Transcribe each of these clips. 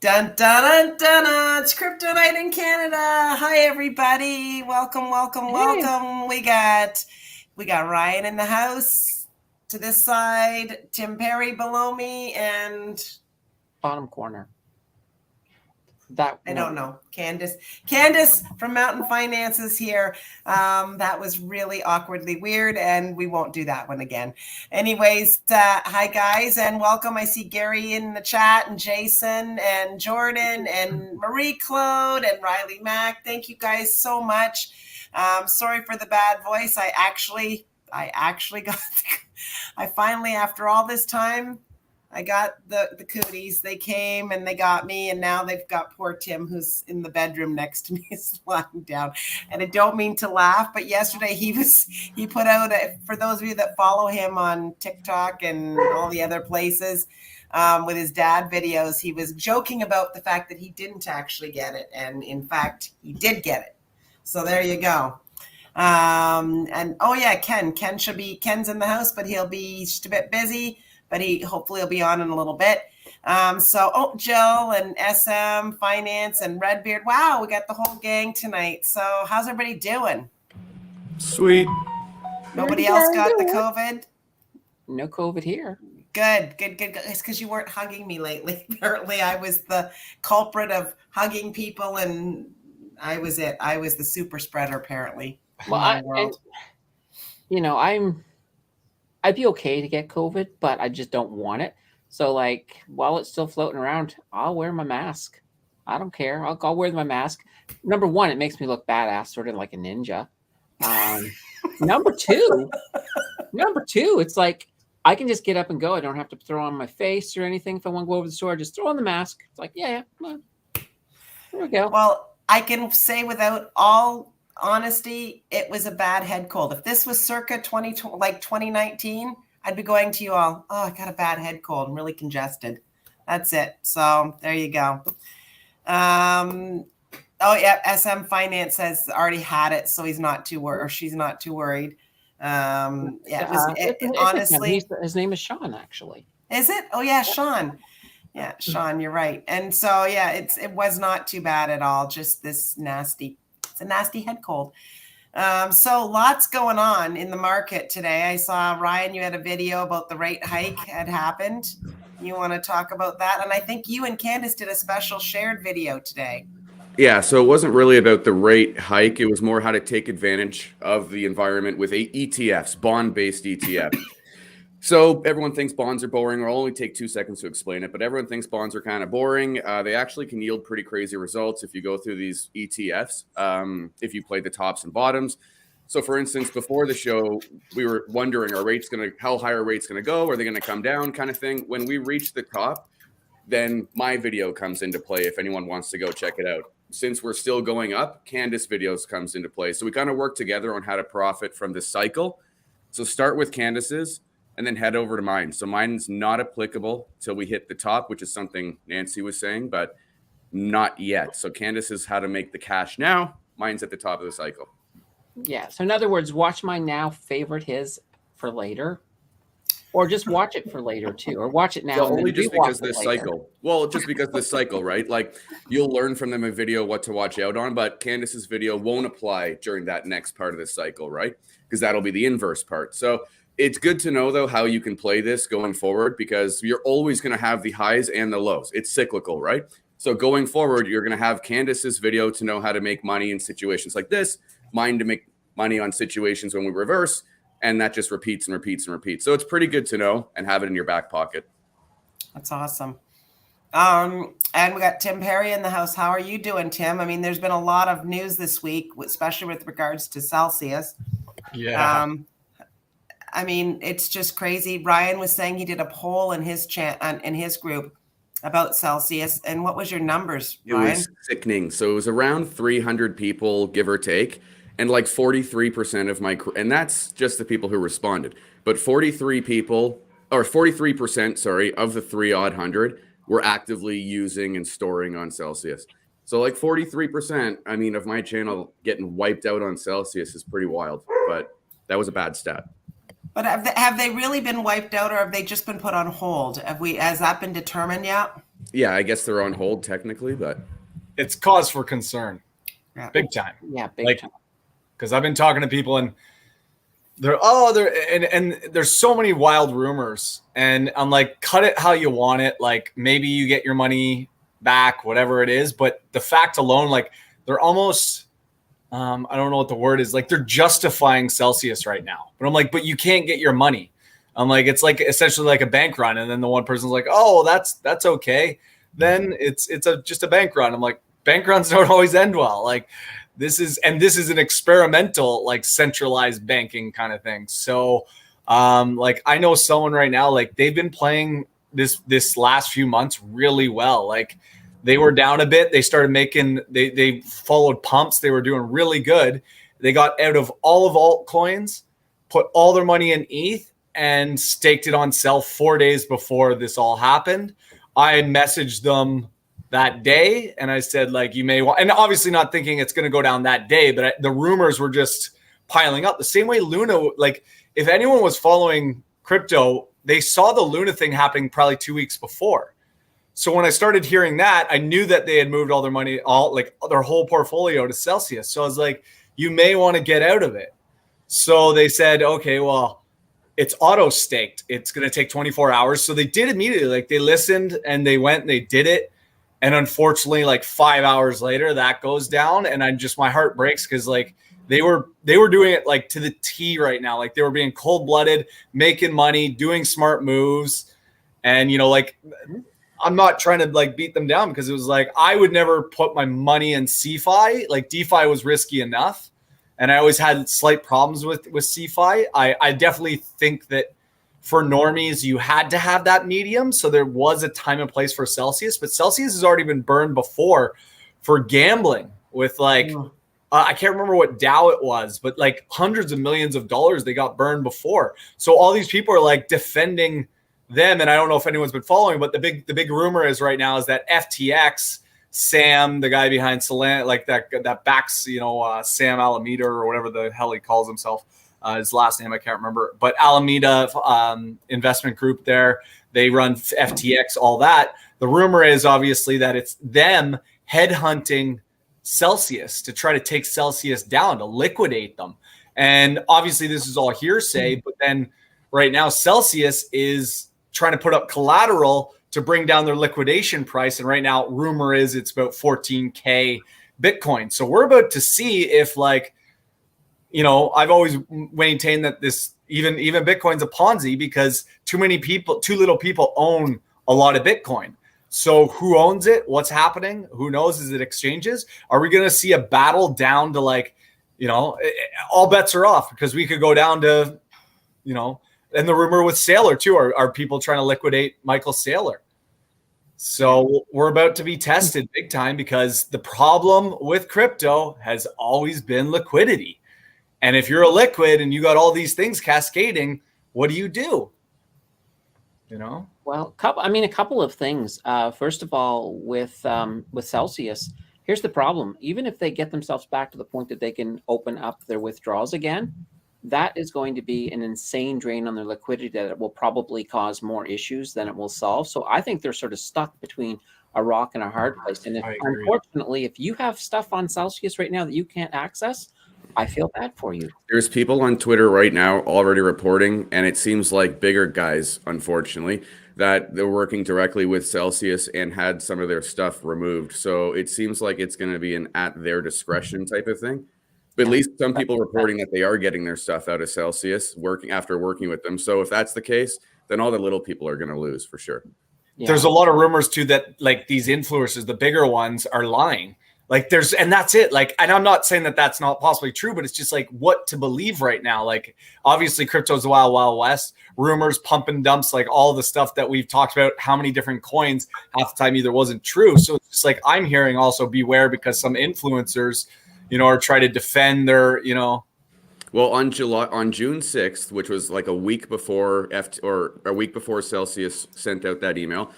Dun, dun, dun, dun, dun. It's Crypto Night in Canada. Hi, everybody. Welcome. We got Ryan in the house to this side, Tim Perry below me, and bottom corner. I don't know. Candace from Mountain Finance is here. That was really awkwardly weird, and we won't do that one again. Anyways, hi guys, and welcome. I see Gary in the chat, and Jason, and Jordan, and Marie Claude, and Riley Mack. Thank you guys so much. Sorry for the bad voice. I actually got. I finally, after all this time, I got the cooties. They came and they got me, and now they've got poor Tim, who's in the bedroom next to me, is lying down. And I don't mean to laugh, but yesterday he put out for those of you that follow him on TikTok and all the other places, with his dad videos, he was joking about the fact that he didn't actually get it, and in fact he did get it. So there you go. And oh yeah, Ken's in the house, but he's just a bit busy. But hopefully he'll be on in a little bit. Jill and SM Finance and Redbeard. Wow, we got the whole gang tonight. So how's everybody doing? Sweet. Nobody else got the COVID? No COVID here. Good. It's because you weren't hugging me lately. Apparently I was the culprit of hugging people, and I was it. I was the super spreader, apparently. Well, I'd be okay to get COVID, but I just don't want it. So, like, while it's still floating around, I'll wear my mask. I don't care. I'll wear my mask. Number one, it makes me look badass, sort of like a ninja. Number two, it's like I can just get up and go. I don't have to throw on my face or anything. If I want to go over the store, just throw on the mask. It's like, yeah, there we go. Well, I can say without all honesty, it was a bad head cold. If this was circa 2019, I'd be going to you all, oh, I got a bad head cold. I'm really congested. That's it. So there you go. SM Finance says already had it, so he's not too worried, or she's not too worried. Honestly, his name is Sean, actually. Is it? Oh yeah, Sean. Yeah, Sean, you're right. And so yeah, it was not too bad at all. Just this nasty. It's a nasty head cold. So lots going on in the market today. I saw, Ryan, you had a video about the rate hike had happened. You want to talk about that? And I think you and Candace did a special shared video today. Yeah, so it wasn't really about the rate hike. It was more how to take advantage of the environment with ETFs, bond-based ETFs. So everyone thinks bonds are boring. I'll only take 2 seconds to explain it, but everyone thinks bonds are kind of boring. They actually can yield pretty crazy results if you go through these ETFs, if you play the tops and bottoms. So for instance, before the show, we were wondering, how high are rates going to go? Are they going to come down, kind of thing? When we reach the top, then my video comes into play if anyone wants to go check it out. Since we're still going up, Candace videos comes into play. So we kind of work together on how to profit from this cycle. So start with Candace's, and then head over to mine. So mine's not applicable till we hit the top, which is something Nancy was saying, but not yet. So Candace is how to make the cash now. Mine's at the top of the cycle. Yeah. So in other words, watch mine now, favorite his for later, or just watch it for later too, or watch it now. Well, only just because this cycle. Well, just because this cycle, right? Like you'll learn from them a video what to watch out on, but Candace's video won't apply during that next part of the cycle, right? Because that'll be the inverse part. So it's good to know, though, how you can play this going forward, because you're always going to have the highs and the lows. It's cyclical, right? So going forward, you're going to have Candace's video to know how to make money in situations like this, mine to make money on situations when we reverse, and that just repeats and repeats and repeats. So it's pretty good to know and have it in your back pocket. That's awesome. And we got Tim Perry in the house. How are you doing, Tim? I mean, there's been a lot of news this week, especially with regards to Celsius. Yeah. I mean, it's just crazy. Ryan was saying he did a poll in his group about Celsius. And what was your numbers, Ryan? It was sickening. So it was around 300 people, give or take, and like 43% of and that's just the people who responded. But 43%, sorry, of the 300 were actively using and storing on Celsius. So like 43%, I mean, of my channel getting wiped out on Celsius is pretty wild, but that was a bad stat. But have they really been wiped out, or have they just been put on hold? Has that been determined yet? Yeah, I guess they're on hold technically, but it's cause for concern. Yeah. Big time. Yeah, big time. Because I've been talking to people and and there's so many wild rumors, and I'm like, cut it how you want it. Like maybe you get your money back, whatever it is. But the fact alone, like they're almost, I don't know what the word is. Like they're justifying Celsius right now. But I'm like, but you can't get your money. I'm like, it's like essentially like a bank run. And then the one person's like, oh, that's okay. Then it's just a bank run. I'm like, bank runs don't always end well. Like this is an experimental, like centralized banking kind of thing. So like I know someone right now, like they've been playing this last few months really well. Like they were down a bit. They started making, they followed pumps. They were doing really good. They got out of all of altcoins, put all their money in ETH and staked it on sell 4 days before this all happened. I messaged them that day and I said, like, you may want, and obviously not thinking it's going to go down that day, but the rumors were just piling up the same way Luna, like if anyone was following crypto, they saw the Luna thing happening probably 2 weeks before. So when I started hearing that, I knew that they had moved all their money, like their whole portfolio to Celsius. So I was like, you may want to get out of it. So they said, okay, well, it's auto staked. It's going to take 24 hours. So they did immediately. Like they listened and they went and they did it. And unfortunately, like 5 hours later, that goes down. And my heart breaks because like they were doing it like to the T right now. Like they were being cold blooded, making money, doing smart moves. And, like I'm not trying to like beat them down because it was like, I would never put my money in CeFi. Like DeFi was risky enough. And I always had slight problems with CeFi. I definitely think that for normies, you had to have that medium. So there was a time and place for Celsius, but Celsius has already been burned before for gambling with like, I can't remember what DAO it was, but like hundreds of millions of dollars they got burned before. So all these people are like defending them. And I don't know if anyone's been following, but the big rumor is right now is that FTX, Sam, the guy behind Solana, like that backs, Sam Alameda or whatever the hell he calls himself. His last name, I can't remember. But Alameda investment group there, they run FTX, all that. The rumor is obviously that it's them headhunting Celsius to try to take Celsius down, to liquidate them. And obviously this is all hearsay, but then right now Celsius is trying to put up collateral to bring down their liquidation price. And right now, rumor is it's about 14K Bitcoin. So we're about to see if like, I've always maintained that this even Bitcoin's a Ponzi because too little people own a lot of Bitcoin. So who owns it? What's happening? Who knows? Is it exchanges? Are we going to see a battle down to like, all bets are off because we could go down to, and the rumor with Saylor too, are people trying to liquidate Michael Saylor? So we're about to be tested big time because the problem with crypto has always been liquidity. And if you're a liquid and you got all these things cascading, what do you do? Well, a couple of things. First of all, with Celsius, here's the problem. Even if they get themselves back to the point that they can open up their withdrawals again, that is going to be an insane drain on their liquidity that it will probably cause more issues than it will solve. So I think they're sort of stuck between a rock and a hard place. And unfortunately, if you have stuff on Celsius right now that you can't access, I feel bad for you. There's people on Twitter right now already reporting, and it seems like bigger guys, unfortunately, that they're working directly with Celsius and had some of their stuff removed. So it seems like it's going to be an at their discretion type of thing. But at least some people reporting that they are getting their stuff out of Celsius after working with them. So if that's the case, then all the little people are going to lose for sure. Yeah. There's a lot of rumors too that like these influencers, the bigger ones, are lying. Like and that's it. Like, and I'm not saying that that's not possibly true, but it's just like what to believe right now. Like obviously crypto's the wild, wild west. Rumors, pump and dumps, like all the stuff that we've talked about, how many different coins half the time either wasn't true. So it's just like, I'm hearing also beware because some influencers, are trying to defend their, Well, on June 6th, which was like a week before Celsius sent out that email,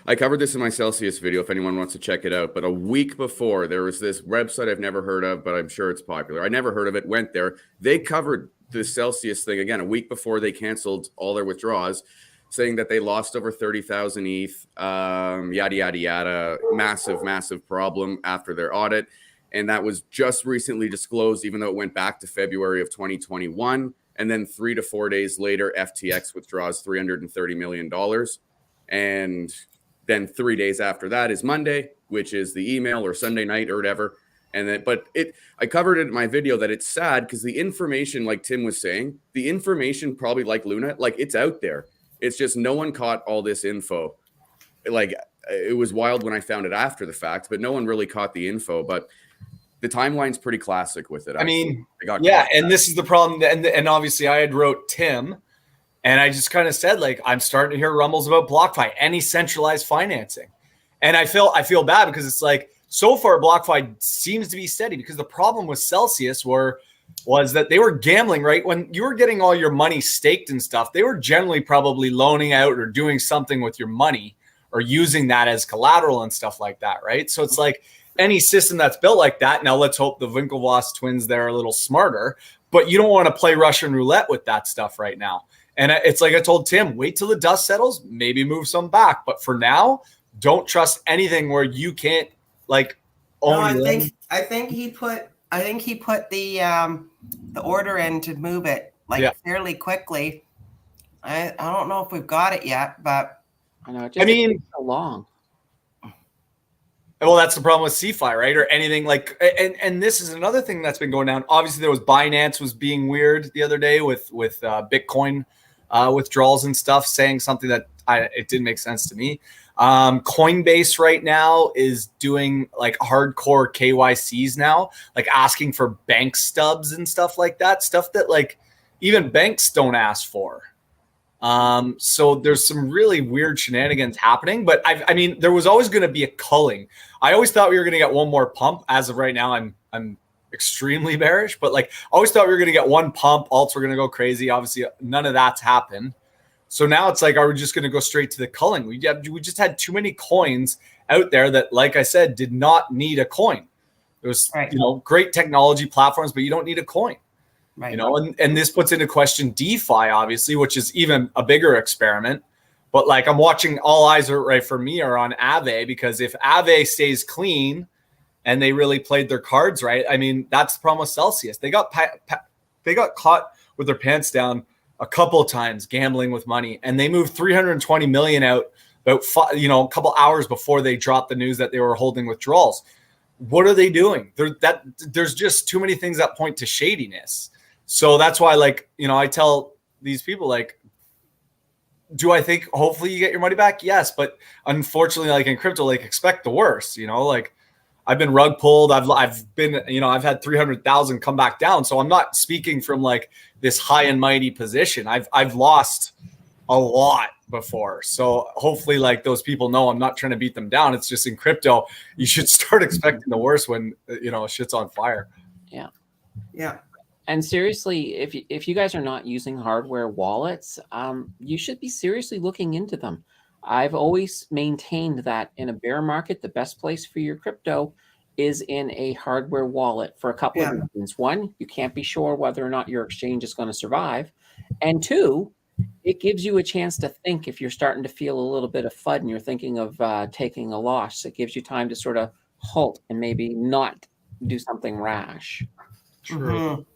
I covered this in my Celsius video if anyone wants to check it out. But a week before, there was this website I've never heard of, but I'm sure it's popular. I never heard of it, went there. They covered the Celsius thing again a week before they canceled all their withdrawals. saying that they lost over 30,000 ETH, yada, yada, yada. Massive problem after their audit. And that was just recently disclosed, even though it went back to February of 2021. And then 3 to 4 days later, FTX withdraws $330 million. And then 3 days after that is Monday, which is the email, or Sunday night or whatever. And then, I covered it in my video that it's sad because the information, like Tim was saying, the information probably like Luna, like it's out there. It's just no one caught all this info. Like it was wild when I found it after the fact, but no one really caught the info. But the timeline's pretty classic with it. I mean, and this is the problem. And obviously I had wrote Tim, and I just kind of said, like, I'm starting to hear rumbles about BlockFi, any centralized financing. And I feel bad because it's like, so far BlockFi seems to be steady, because the problem with Celsius was that they were gambling, right? When you were getting all your money staked and stuff, they were generally probably loaning out or doing something with your money or using that as collateral and stuff like that, right? So it's like, any system that's built like that, now let's hope the Winklevoss twins there are a little smarter, but you don't want to play Russian roulette with that stuff right now. And it's like I told Tim, wait till the dust settles, maybe move some back. But for now, don't trust anything where you can't like own. No, I think he put the order in to move it fairly quickly. I don't know if we've got it yet, but I know it just takes so long. Well, that's the problem with CeFi, right? Or anything like, and this is another thing that's been going down. Obviously, there was Binance was being weird the other day with Bitcoin withdrawals and stuff, saying something that it didn't make sense to me. Coinbase right now is doing like hardcore KYCs now, like asking for bank stubs and stuff like that, stuff that like even banks don't ask for. So there's some really weird shenanigans happening, but I mean, there was always going to be a culling. I always thought we were going to get one more pump. As of right now, I'm extremely bearish, but like I always thought we were going to get one pump. Alts were going to go crazy. Obviously, none of that's happened. So now it's like, are we just going to go straight to the culling? We just had too many coins out there that, like I said, did not need a coin. There was, great technology platforms, but you don't need a coin. Right. And this puts into question DeFi, obviously, which is even a bigger experiment. But like, I'm watching, all eyes are for me are on Aave, because if Aave stays clean and they really played their cards right, I mean, that's the problem with Celsius. They got caught with their pants down a couple of times gambling with money, and they moved 320 million out about a couple hours before they dropped the news that they were holding withdrawals. What are they doing? There's just too many things that point to shadiness. So that's why, I tell these people, do I think hopefully you get your money back? Yes. But unfortunately, in crypto, expect the worst, I've been rug pulled. I've been, I've had 300,000 come back down. So I'm not speaking from this high and mighty position. I've lost a lot before. So hopefully those people know I'm not trying to beat them down. It's just in crypto, you should start expecting the worst when, shit's on fire. Yeah. Yeah. And seriously, if you guys are not using hardware wallets, you should be seriously looking into them. I've always maintained that in a bear market, the best place for your crypto is in a hardware wallet for a couple of reasons. One, you can't be sure whether or not your exchange is going to survive. And two, it gives you a chance to think if you're starting to feel a little bit of FUD and you're thinking of taking a loss. It gives you time to sort of halt and maybe not do something rash. True.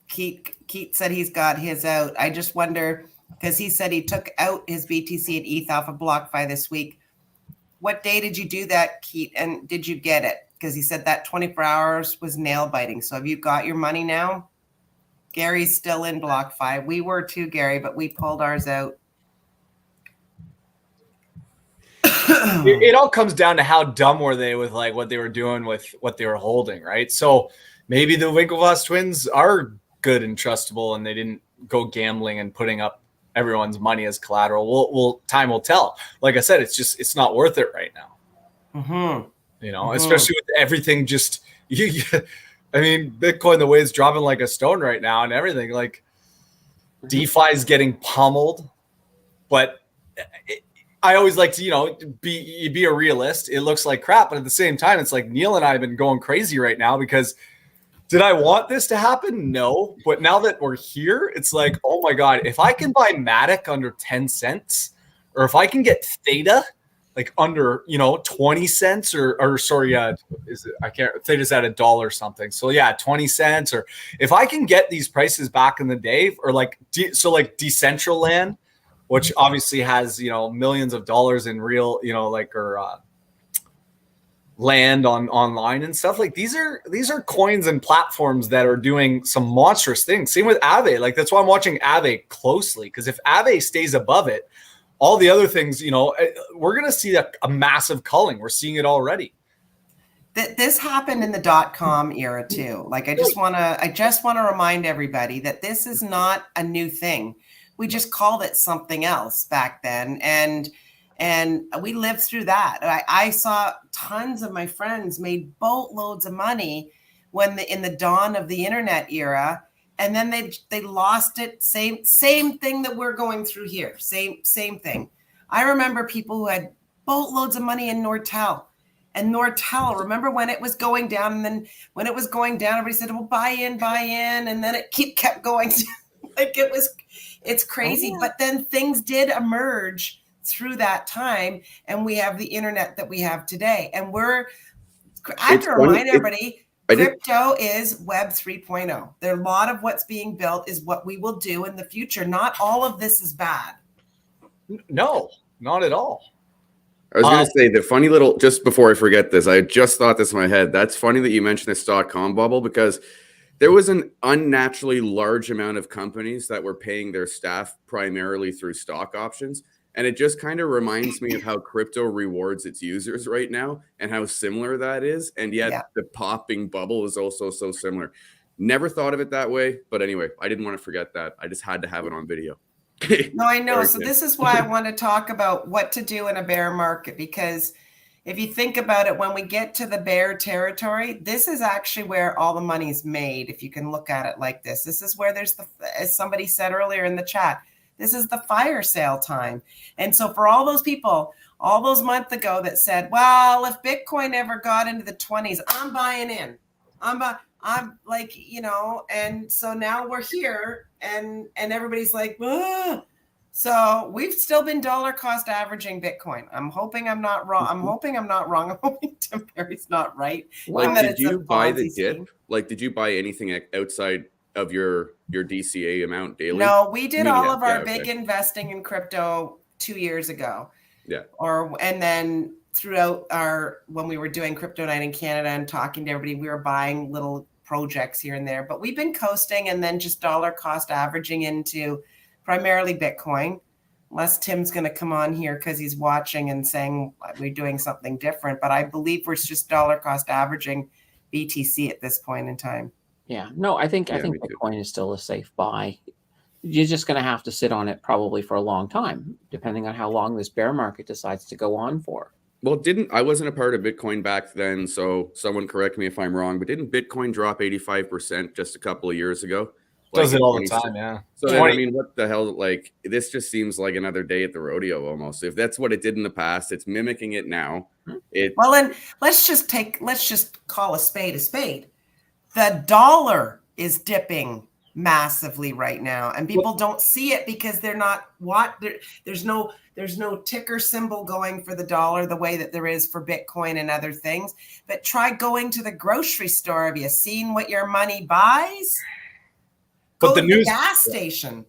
Keith said he's got his out. I just wonder, because he said he took out his BTC and ETH off of BlockFi this week. What day did you do that, Keith? And did you get it? Because he said that 24 hours was nail biting. So have you got your money now? Gary's still in BlockFi. We were too, Gary, but we pulled ours out. It all comes down to how dumb were they with what they were doing with what they were holding, right? So maybe the Winklevoss twins are good and trustable, and they didn't go gambling and putting up everyone's money as collateral. Time will tell. Like I said, it's not worth it right now. Mm-hmm. Especially with everything I mean, Bitcoin, the way it's dropping like a stone right now and everything, DeFi is getting pummeled. But I always like to, be a realist. It looks like crap, but at the same time, it's like Neil and I have been going crazy right now because Did I want this to happen? No. But now that we're here, it's like, oh my God, if I can buy Matic under 10 cents, or if I can get Theta like under, 20 cents Theta's at $1 something. So yeah, 20 cents. Or if I can get these prices back in the day, or like Decentraland, which obviously has, millions of dollars in real, land online and stuff, like these are coins and platforms that are doing some monstrous things. Same with Aave. Like that's why I'm watching Aave closely, because if Aave stays above it, all the other things, we're going to see a massive culling. We're seeing it already. This happened in the .com era too. Like I just want to remind everybody that this is not a new thing. We just called it something else back then, and we lived through that. I saw tons of my friends made boatloads of money in the dawn of the internet era, and then they lost it. Same thing that we're going through here. Same thing. I remember people who had boatloads of money in Nortel. And Nortel, remember when it was going down, and then when it was going down, everybody said, well, buy in, and then it kept going. Like it's crazy. But then things did emerge through that time, and we have the internet that we have today. And I have to remind everybody, crypto is Web 3.0. A lot of what's being built is what we will do in the future. Not all of this is bad. No, not at all. I was going to say the funny little, just before I forget this, I just thought this in my head. That's funny that you mentioned this .com bubble, because there was an unnaturally large amount of companies that were paying their staff primarily through stock options. And it just kind of reminds me of how crypto rewards its users right now and how similar that is. And yet the popping bubble is also so similar. Never thought of it that way. But anyway, I didn't want to forget that. I just had to have it on video. No, I know. So this is why I want to talk about what to do in a bear market, because if you think about it, when we get to the bear territory, this is actually where all the money's made. If you can look at it like this, this is where there's as somebody said earlier in the chat, this is the fire sale time. And so for all those people, all those months ago that said, well, if Bitcoin ever got into the 20s, I'm buying in. I'm like, and so now we're here and everybody's like, ah. So we've still been dollar cost averaging Bitcoin. I'm hoping I'm not wrong. I'm hoping Tim Perry's not right. Like, did you buy the dip? Like, did you buy anything outside of your DCA amount daily? No, we did all of our big investing in crypto 2 years ago. Yeah. And then throughout when we were doing Crypto Night in Canada and talking to everybody, we were buying little projects here and there, but we've been coasting and then just dollar cost averaging into primarily Bitcoin, unless Tim's going to come on here because he's watching and saying we're doing something different. But I believe we're just dollar cost averaging BTC at this point in time. Yeah, no, I think Bitcoin is still a safe buy. You're just going to have to sit on it probably for a long time, depending on how long this bear market decides to go on for. Well, I wasn't a part of Bitcoin back then, so someone correct me if I'm wrong, but didn't Bitcoin drop 85% just a couple of years ago? Does it all the time, yeah. So I mean, what the hell? Like, this just seems like another day at the rodeo almost. If that's what it did in the past, it's mimicking it now. Well, and let's just call a spade a spade. The dollar is dipping massively right now, and people don't see it because they're not there's no ticker symbol going for the dollar the way that there is for Bitcoin and other things. But try going to the grocery store. Have you seen what your money buys? Go to the gas station.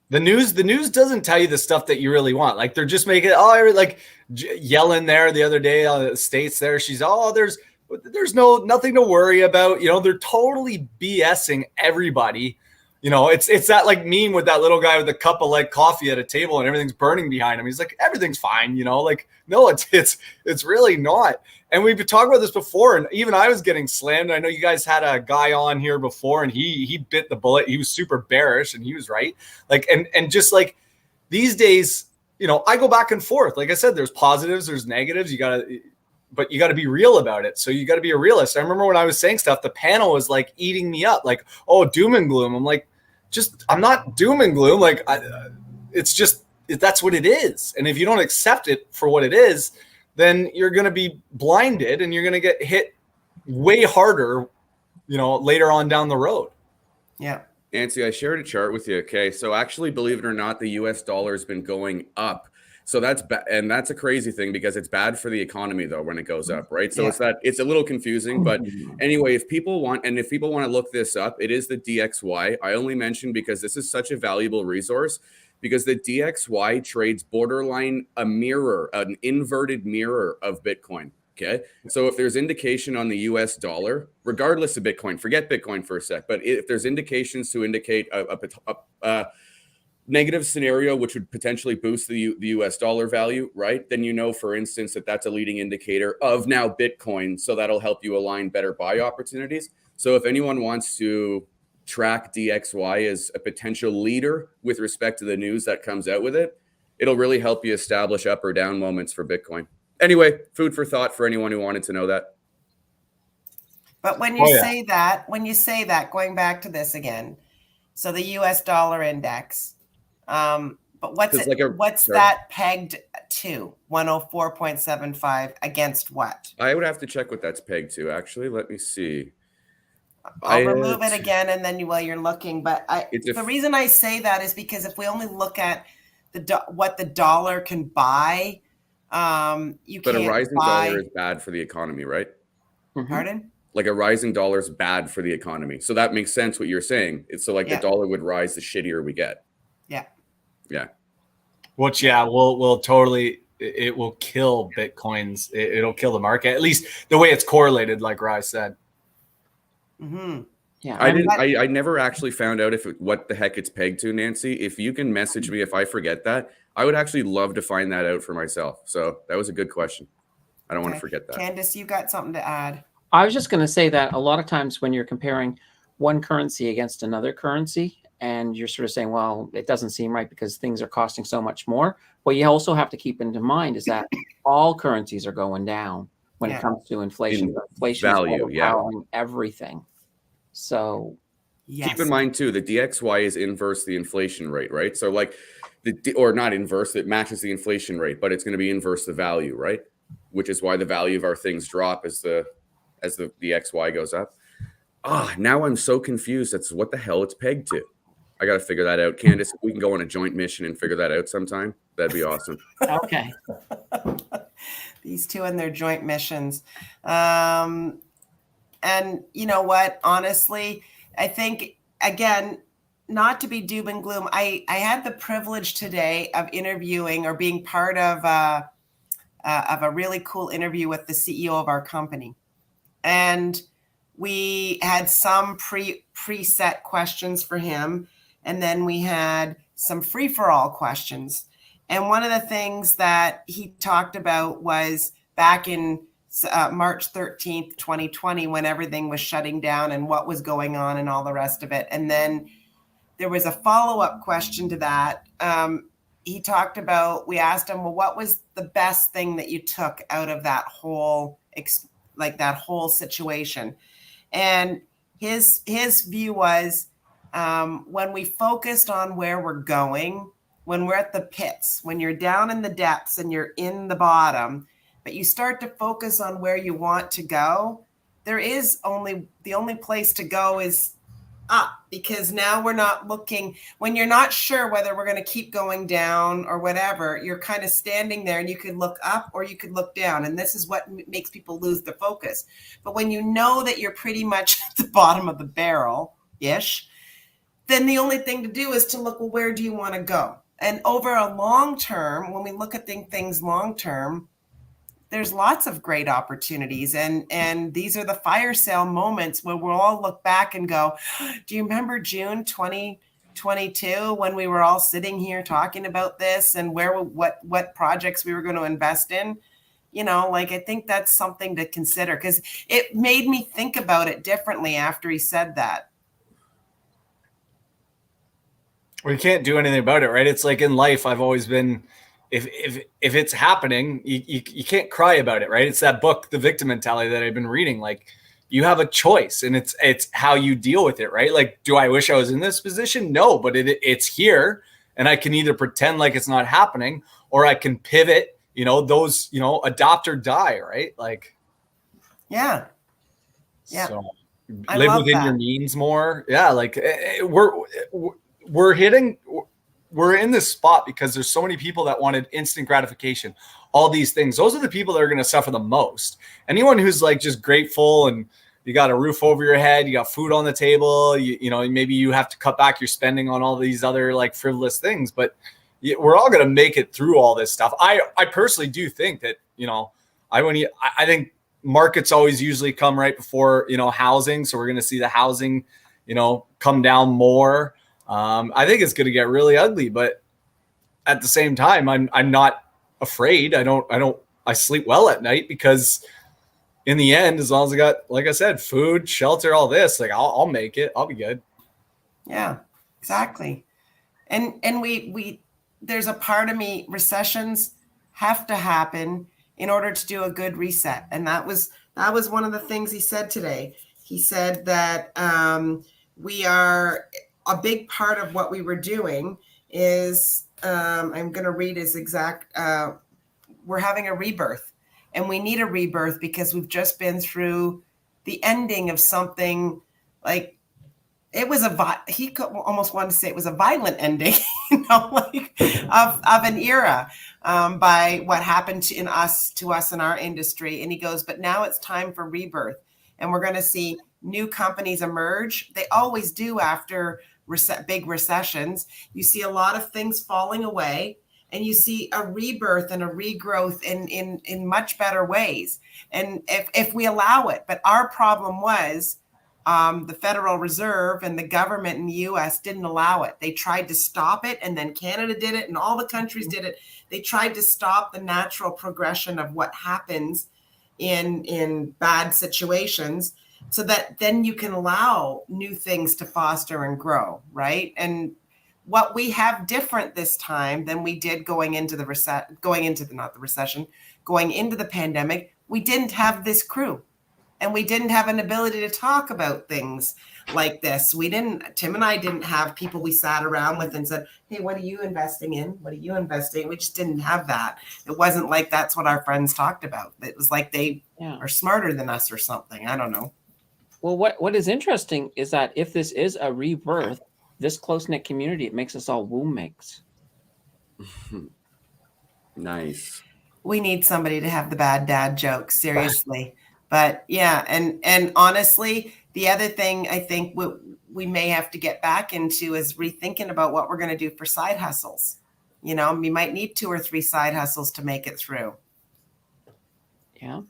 The news doesn't tell you the stuff that you really want. Like they're just making like Yellen there the other day on the States there. She's there's nothing to worry about. They're totally BSing everybody. It's that like meme with that little guy with a cup of like coffee at a table and everything's burning behind him. He's like, everything's fine. Like, no, it's really not. And we've been talking about this before. And even I was getting slammed. I know you guys had a guy on here before and he bit the bullet. He was super bearish and he was right. Like, and just like these days, I go back and forth. Like I said, there's positives, there's negatives. But you got to be real about it. So you got to be a realist. I remember when I was saying stuff, the panel was like eating me up, like, oh, doom and gloom. I'm like, I'm not doom and gloom. Like, that's what it is. And if you don't accept it for what it is, then you're going to be blinded and you're going to get hit way harder later on down the road. Yeah. Nancy, I shared a chart with you. Okay. So actually, believe it or not, the US dollar has been going up. So that's and that's a crazy thing because it's bad for the economy though when it goes up, right? So it's a little confusing, but anyway, if people want to look this up, it is the DXY. I only mention because this is such a valuable resource because the DXY trades borderline an inverted mirror of Bitcoin. Okay. So if there's indication on the US dollar, regardless of Bitcoin, forget Bitcoin for a sec, but if there's indications to indicate a negative scenario, which would potentially boost the US dollar value, right? Then for instance, that's a leading indicator of now Bitcoin. So that'll help you align better buy opportunities. So if anyone wants to track DXY as a potential leader with respect to the news that comes out with it, it'll really help you establish up or down moments for Bitcoin. Anyway, food for thought for anyone who wanted to know that. But when you say that, going back to this again, so the US dollar index, but what's that pegged to? 104.75 against what? I would have to check what that's pegged to, actually. Let me see. I'll remove it again, and then while you're looking. But the reason I say that is because if we only look at what the dollar can buy, but a rising dollar is bad for the economy, right? Pardon? Like a rising dollar is bad for the economy. So that makes sense what you're saying. It's so the dollar would rise the shittier we get. Yeah. Yeah. Which, will totally, it will kill Bitcoins. It'll kill the market, at least the way it's correlated, like Rai said. Mm-hmm. Yeah. I never actually found out what the heck it's pegged to, Nancy. If you can message me if I forget that, I would actually love to find that out for myself. So that was a good question. I don't want to forget that. Candace, you got something to add? I was just going to say that a lot of times when you're comparing one currency against another currency and you're sort of saying, well, it doesn't seem right because things are costing so much more. What you also have to keep in mind is that all currencies are going down when it comes to inflation. Inflation value, is overpowering everything. So keep in mind too, the DXY is inverse the inflation rate, right? So or not inverse, it matches the inflation rate, but it's going to be inverse the value, right? Which is why the value of our things drop as the XY goes up. Now I'm so confused. That's what the hell it's pegged to. I got to figure that out. Candace, if we can go on a joint mission and figure that out sometime, that'd be awesome. Okay. These two and their joint missions. And you know what? Honestly, I think, again, not to be doom and gloom, I had the privilege today of interviewing or being part of a really cool interview with the CEO of our company. And we had some preset questions for him. And then we had some free-for-all questions. And one of the things that he talked about was back in March 13th, 2020, when everything was shutting down and what was going on and all the rest of it. And then there was a follow-up question to that. He talked about, we asked him, well, what was the best thing that you took out of that whole situation? And his view was, when we focused on where we're going, when we're at the pits, when you're down in the depths and you're in the bottom, but you start to focus on where you want to go, the only place to go is up, because now we're not looking, when you're not sure whether we're going to keep going down or whatever, you're kind of standing there and you could look up or you could look down. And this is what makes people lose the focus. But when you know that you're pretty much at the bottom of the barrel-ish, then the only thing to do is to look, well, where do you want to go? And over a long term, when we look at things long term, there's lots of great opportunities. And these are the fire sale moments where we'll all look back and go, do you remember June 2022 when we were all sitting here talking about this and what projects we were going to invest in? I think that's something to consider, because it made me think about it differently after he said that. Well, you can't do anything about it, right? It's like in life, I've always been, if it's happening, you can't cry about it, right? It's that book, The Victim Mentality, that I've been reading. Like, you have a choice, and it's how you deal with it, right? Like, do I wish I was in this position? No, but it's here, and I can either pretend like it's not happening, or I can pivot. Adopt or die, right? Like, yeah. So, live within your means more. Yeah, like we're in this spot because there's so many people that wanted instant gratification, all these things. Those are the people that are going to suffer the most. Anyone who's like just grateful and you got a roof over your head, you got food on the table, you know, maybe you have to cut back your spending on all these other like frivolous things, but we're all going to make it through all this stuff. I personally do think that, you know, I think markets always usually come right before, you know, housing. So we're going to see the housing, you know, come down more. I think it's going to get really ugly, but at the same time, I'm not afraid. I sleep well at night because in the end, as long as I got, like I said, food, shelter, all this, like I'll make it. I'll be good. Yeah, exactly. And we there's a part of me, recessions have to happen in order to do a good reset. And that was one of the things he said today. He said that we are, a big part of what we were doing is, I'm going to read his exact, we're having a rebirth, and we need a rebirth because we've just been through the ending of something. Like, it was he could almost want to say it was a violent ending, you know, like of an era, by what happened to us in our industry. And he goes, but now it's time for rebirth, and we're going to see new companies emerge. They always do after big recessions. You see a lot of things falling away, and you see a rebirth and a regrowth in much better ways. And if we allow it, but our problem was, the Federal Reserve and the government in the US didn't allow it. They tried to stop it, and then Canada did it, and all the countries did it. They tried to stop the natural progression of what happens in bad situations, so that then you can allow new things to foster and grow, right? And what we have different this time than we did going into the pandemic, we didn't have this crew. And we didn't have an ability to talk about things like this. Tim and I didn't have people we sat around with and said, hey, what are you investing in? What are you investing in? We just didn't have that. It wasn't like that's what our friends talked about. It was like they are smarter than us or something. I don't know. Well, what is interesting is that if this is a rebirth, this close-knit community, it makes us all womb mates. Nice. We need somebody to have the bad dad jokes, seriously. But yeah, and honestly, the other thing I think we may have to get back into is rethinking about what we're going to do for side hustles. You know, we might need 2 or 3 side hustles to make it through. Yeah.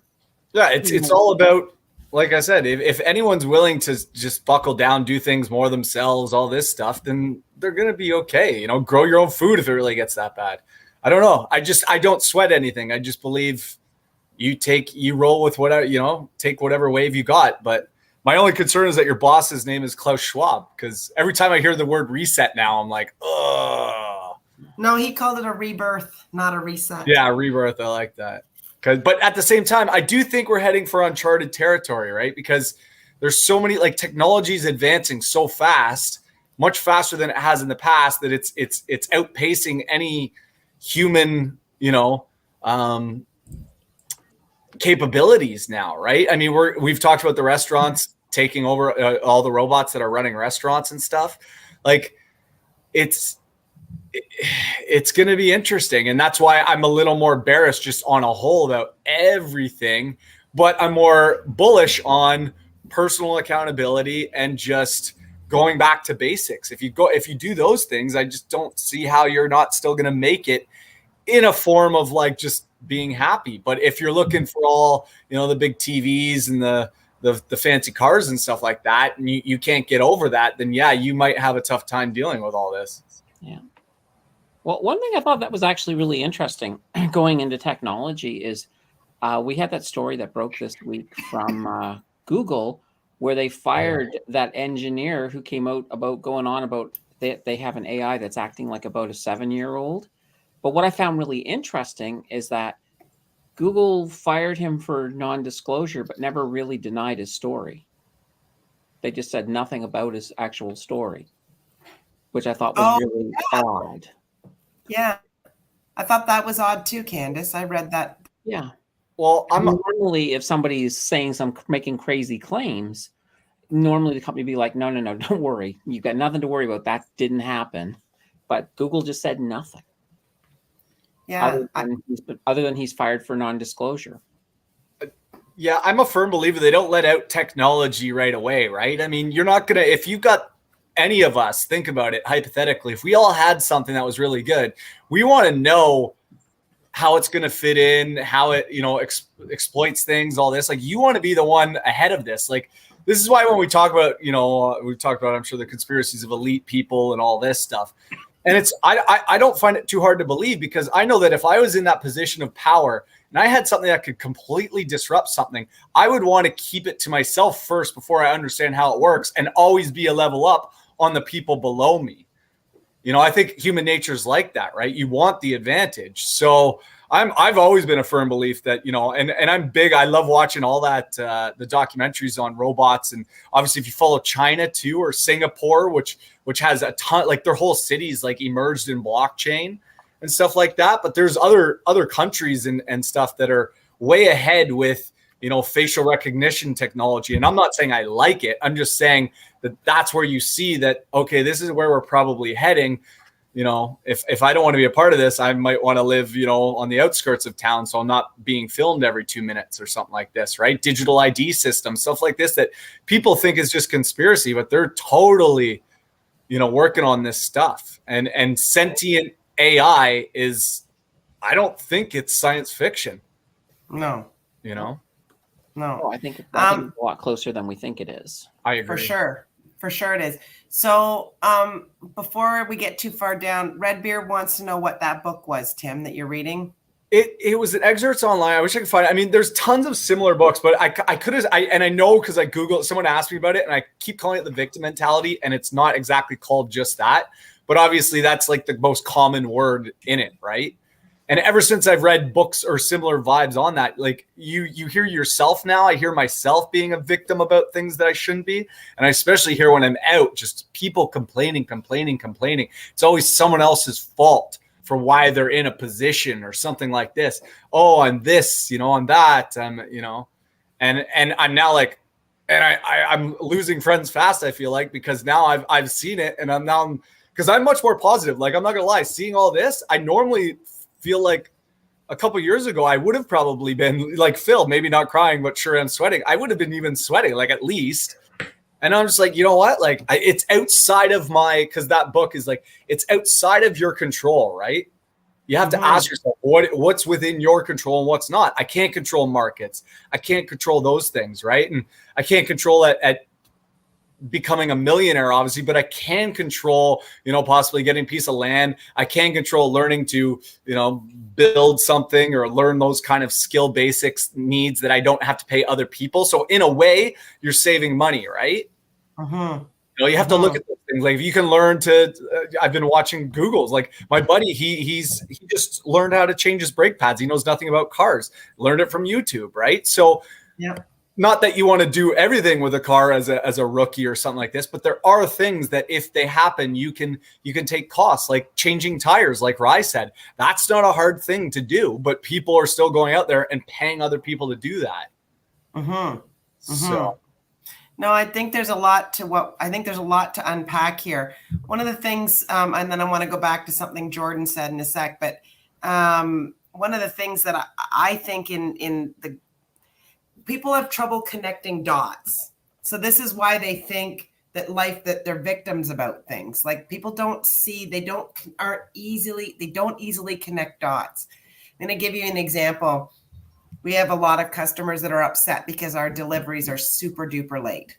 Yeah, it's all about, like I said, if anyone's willing to just buckle down, do things more themselves, all this stuff, then they're going to be okay. You know, grow your own food if it really gets that bad. I don't know. I don't sweat anything. I just believe you roll with whatever, you know, take whatever wave you got. But my only concern is that your boss's name is Klaus Schwab, because every time I hear the word reset now, I'm like, ugh. No, he called it a rebirth, not a reset. Yeah, rebirth. I like that. But at the same time, I do think we're heading for uncharted territory, right? Because there's so many, like, technology's advancing so fast, much faster than it has in the past, that it's outpacing any human, you know, capabilities now, right? I mean, we've talked about the restaurants taking over, all the robots that are running restaurants and stuff. Like, it's going to be interesting, and that's why I'm a little more bearish just on a whole about everything, but I'm more bullish on personal accountability and just going back to basics. If you do those things, I just don't see how you're not still going to make it in a form of like just being happy. But if you're looking for all, you know, the big TVs and the fancy cars and stuff like that, and you can't get over that, then yeah, you might have a tough time dealing with all this. Yeah. Well, one thing I thought that was actually really interesting going into technology is we had that story that broke this week from Google, where they fired that engineer who came out about going on about they have an AI that's acting like about a 7-year-old. But what I found really interesting is that Google fired him for non-disclosure, but never really denied his story. They just said nothing about his actual story, which I thought was really odd. Yeah. I thought that was odd too, Candace. I read that. Yeah. Well, normally if somebody is saying making crazy claims, normally the company would be like, no, don't worry. You've got nothing to worry about. That didn't happen. But Google just said nothing. Yeah. Other than he's fired for non-disclosure. Yeah, I'm a firm believer they don't let out technology right away, right? I mean, you're not going to, if you've got any of us, think about it hypothetically, if we all had something that was really good, we want to know how it's going to fit in, how it, exploits things, all this. Like, you want to be the one ahead of this. Like, this is why when we talk about, we've talked about, I'm sure, the conspiracies of elite people and all this stuff. And it's, I don't find it too hard to believe, because I know that if I was in that position of power and I had something that could completely disrupt something, I would want to keep it to myself first before I understand how it works, and always be a level up on the people below me. I think human nature is like that, right? You want the advantage. So I've always been a firm belief that, and I'm big. I love watching all that, the documentaries on robots. And obviously if you follow China too, or Singapore, which has a ton, like their whole cities like emerged in blockchain and stuff like that. But there's other countries and stuff that are way ahead with, facial recognition technology. And I'm not saying I like it. I'm just saying that that's where you see that, okay, this is where we're probably heading. If I don't want to be a part of this, I might want to live, on the outskirts of town, so I'm not being filmed every 2 minutes or something like this, right? Digital ID system, stuff like this that people think is just conspiracy, but they're totally, working on this stuff. And sentient AI is, I don't think it's science fiction. No. No. I think it's a lot closer than we think it is. I agree. For sure it is. So before we get too far down, Redbeard wants to know what that book was, Tim, that you're reading. It was an excerpts online. I wish I could find it. I mean, there's tons of similar books, but I could have, and I know because I Googled, someone asked me about it, and I keep calling it the victim mentality, and it's not exactly called just that. But obviously that's like the most common word in it, right? And ever since I've read books or similar vibes on that, like you hear yourself now. I hear myself being a victim about things that I shouldn't be. And I especially hear when I'm out, just people complaining. It's always someone else's fault for why they're in a position or something like this. Oh, I'm this, I'm that, and I'm now like, and I'm losing friends fast, I feel like, because now I've seen it, and because I'm much more positive. Like, I'm not going to lie, seeing all this, I normally feel like a couple years ago, I would have probably been like Phil, maybe not crying, but sure, I'm sweating. I would have been even sweating, like at least. And I'm just like, you know what? Like, it's outside of because that book is like, it's outside of your control, right? You have to ask yourself what's within your control and what's not. I can't control markets. I can't control those things, right? And I can't control at becoming a millionaire, obviously, but I can control, possibly getting a piece of land. I can control learning to, build something or learn those kind of skill basics needs that I don't have to pay other people. So in a way, you're saving money, right? You have to look at those things. Like, if you can learn to, I've been watching Google's, like my buddy, he just learned how to change his brake pads. He knows nothing about cars, learned it from YouTube, right? So yeah. Not that you want to do everything with a car as a rookie or something like this, but there are things that if they happen, you can take costs, like changing tires, like Rye said. That's not a hard thing to do, but people are still going out there and paying other people to do that. So no, I think there's a lot to unpack here. One of the things, and then I want to go back to something Jordan said in a sec, but one of the things that I think in the people have trouble connecting dots. So this is why they think that they're victims about things. Like, people don't see, they don't easily connect dots. I'm going to give you an example. We have a lot of customers that are upset because our deliveries are super late.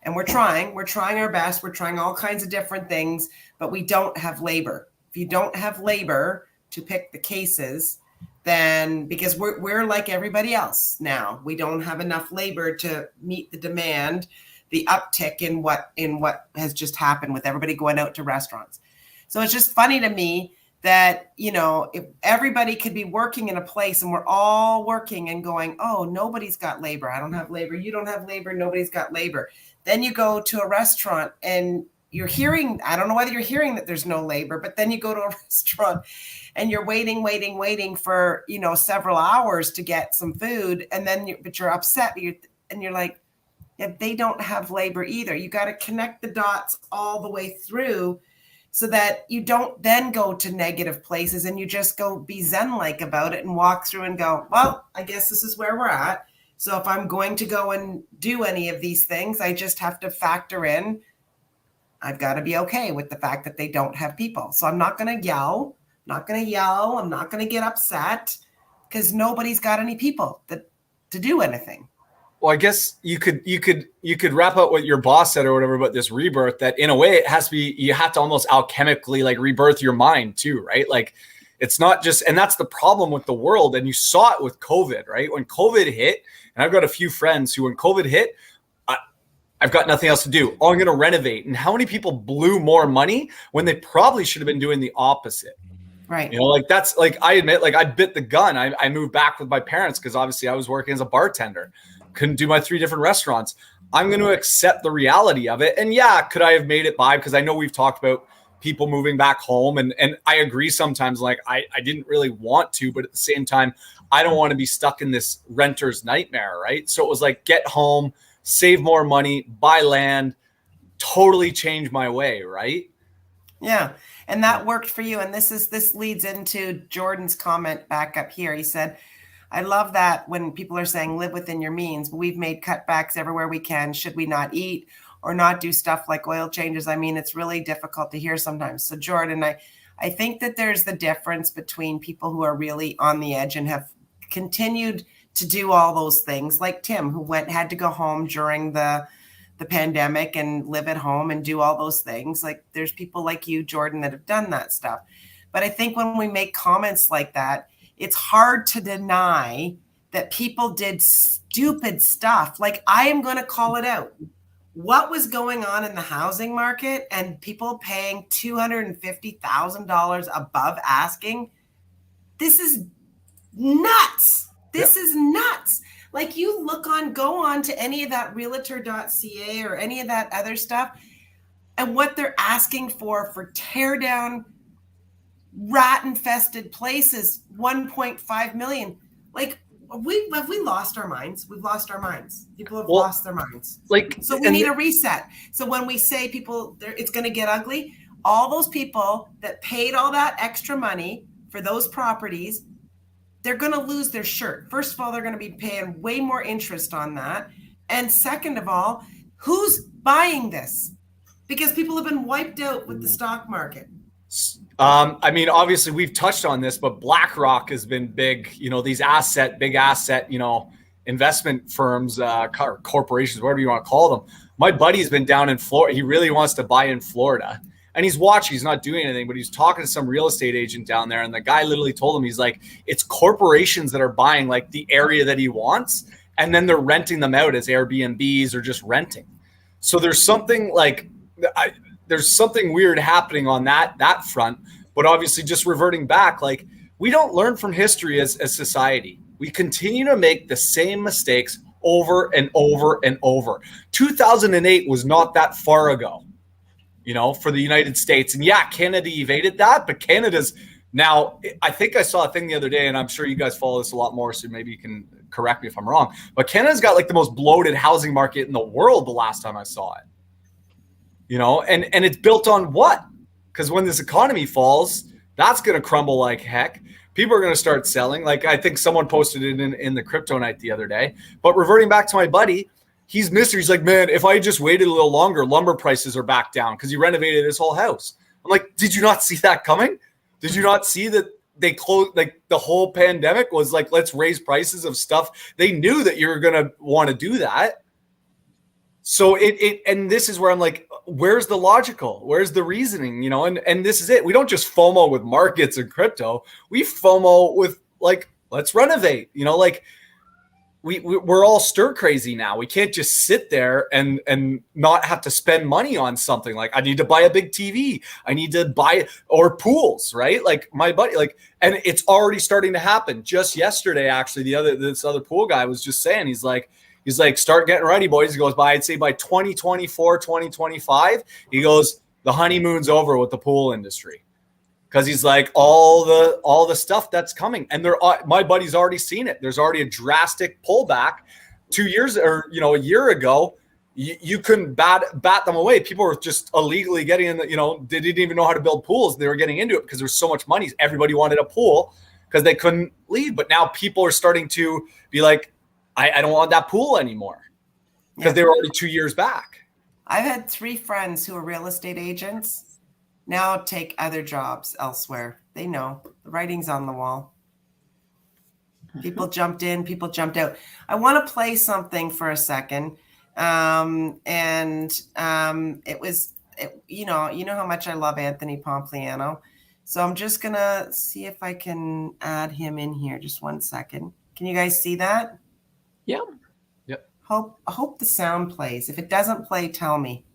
And we're trying our best. We're trying all kinds of different things, but we don't have labor. If you don't have labor to pick the cases, then, because we're like everybody else now, we don't have enough labor to meet the demand, the uptick in what has just happened with everybody going out to restaurants. So it's just funny to me that, if everybody could be working in a place and we're all working and going, oh, nobody's got labor. I don't have labor. You don't have labor. Nobody's got labor. Then you go to a restaurant and you're hearing, I don't know whether you're hearing that there's no labor, but then you go to a restaurant and you're waiting for, several hours to get some food. And then but you're upset and you're like, yet they don't have labor either. You got to connect the dots all the way through so that you don't then go to negative places and you just go be Zen-like about it and walk through and go, well, I guess this is where we're at. So if I'm going to go and do any of these things, I just have to factor in, I've got to be okay with the fact that they don't have people. So I'm not going to yell. I'm not going to get upset because nobody's got any people to do anything. Well, I guess you could wrap up what your boss said or whatever about this rebirth, that in a way it has to be, you have to almost alchemically like rebirth your mind too, right? Like it's not just, and that's the problem with the world. And you saw it with COVID, right? When COVID hit, and I've got a few friends who when COVID hit, I've got nothing else to do. Oh, I'm going to renovate. And how many people blew more money when they probably should have been doing the opposite? Right. You know, like that's like, I admit, like I bit the gun. I moved back with my parents because obviously I was working as a bartender. Couldn't do my 3 different restaurants. I'm going to accept the reality of it. And yeah, could I have made it by? Because I know we've talked about people moving back home. And I agree sometimes, like I didn't really want to, but at the same time, I don't want to be stuck in this renter's nightmare, right? So it was like get home, save more money, buy land, totally change my way, right? Yeah. And that worked for you. And this leads into Jordan's comment back up here. He said, I love that when people are saying live within your means, but we've made cutbacks everywhere we can. Should we not eat or not do stuff like oil changes? I mean, it's really difficult to hear sometimes. So Jordan, I think that there's the difference between people who are really on the edge and have continued to do all those things, like Tim, who had to go home during the pandemic and live at home and do all those things. Like there's people like you, Jordan, that have done that stuff. But I think when we make comments like that, it's hard to deny that people did stupid stuff. Like I am going to call it out. What was going on in the housing market and people paying $250,000 above asking? This is nuts. This is nuts. Like you go on to any of that realtor.ca or any of that other stuff, and what they're asking for tear down, rat infested places, 1.5 million. Like have we lost our minds? We've lost our minds. People have lost their minds. So we need a reset. So when we say it's going to get ugly, all those people that paid all that extra money for those properties, they're going to lose their shirt. First of all, they're going to be paying way more interest on that. And second of all, who's buying this? Because people have been wiped out with the stock market. I mean, obviously we've touched on this, but BlackRock has been big, you know, these big asset, you know, investment firms, corporations, whatever you want to call them. My buddy's been down in Florida. He really wants to buy in Florida. And he's watching, he's not doing anything, but he's talking to some real estate agent down there. And the guy literally told him, he's like, it's corporations that are buying like the area that he wants. And then they're renting them out as Airbnbs or just renting. So there's something like, there's something weird happening on that front. But obviously just reverting back, like we don't learn from history as society. We continue to make the same mistakes over and over and over. 2008 was not that far ago, you know, for the United States. And yeah, Canada evaded that, but Canada's now, I think I saw a thing the other day, and I'm sure you guys follow this a lot more, so maybe you can correct me if I'm wrong, but Canada's got like the most bloated housing market in the world the last time I saw it. You know, and it's built on what? Because when this economy falls, that's going to crumble like heck. People are going to start selling. Like I think someone posted it in the crypto night the other day. But reverting back to my buddy, he's like, man, if I just waited a little longer, lumber prices are back down because he renovated his whole house. I'm like, did you not see that coming? Did you not see that they closed, like the whole pandemic was like, let's raise prices of stuff. They knew that you were going to want to do that. So and this is where I'm like, where's the logical? Where's the reasoning? You know, and this is it. We don't just FOMO with markets and crypto. We FOMO with like, let's renovate. You know, like we're all stir crazy now. We can't just sit there and not have to spend money on something. Like I need to buy a big TV. I need to buy or pools, right? Like my buddy, like, and it's already starting to happen. Just yesterday, actually, this other pool guy was just saying, he's like, start getting ready, boys. He goes, I'd say by 2024, 2025, he goes, the honeymoon's over with the pool industry. Because he's like, all the stuff that's coming. And my buddy's already seen it. There's already a drastic pullback 2 years or, you know, a year ago. you couldn't bat them away. People were just illegally getting in the, they didn't even know how to build pools. They were getting into it because there's so much money. Everybody wanted a pool because they couldn't leave. But now people are starting to be like, I don't want that pool anymore because they were already 2 years back. I've had 3 friends who are real estate agents now take other jobs elsewhere. They know the writing's on the wall. People jumped in, people jumped out. I want to play something for a second. It was, you know how much I love Anthony Pompliano. So I'm just going to see if I can add him in here. Just 1 second. Can you guys see that? Yeah. Yep. I hope the sound plays. If it doesn't play, tell me.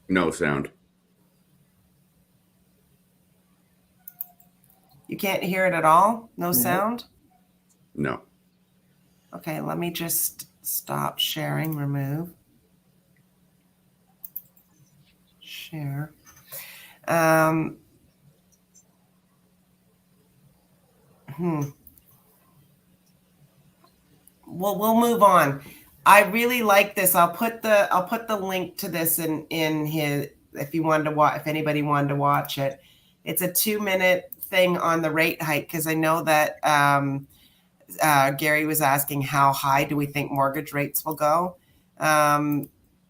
No sound. You can't hear it at all? No sound? No. Okay, let me just stop sharing, remove. Share. We'll move on. I really like this. I'll put the link to this in his, if you wanted to watch, if anybody wanted to watch it. It's a 2-minute thing on the rate hike, because I know that Gary was asking how high do we think mortgage rates will go.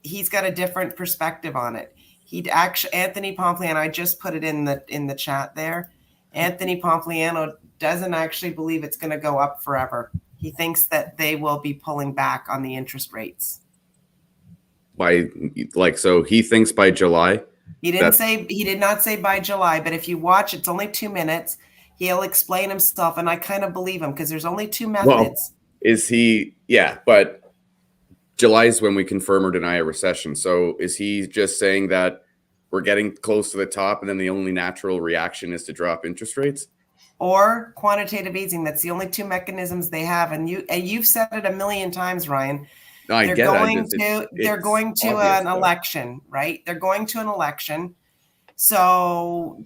He's got a different perspective on it. Anthony Pompliano, I just put it in the chat there. Anthony Pompliano doesn't actually believe it's going to go up forever. He thinks that they will be pulling back on the interest rates. So he thinks by July. He did not say by July, but if you watch, it's only 2 minutes. He'll explain himself, and I kind of believe him because there's only 2 methods. Well, but July is when we confirm or deny a recession. So is he just saying that we're getting close to the top and then the only natural reaction is to drop interest rates? Or quantitative easing. That's the only 2 mechanisms they have. And you've said it a million times, Ryan. No, I they're get it. They're going to an election, right? They're going to an election. So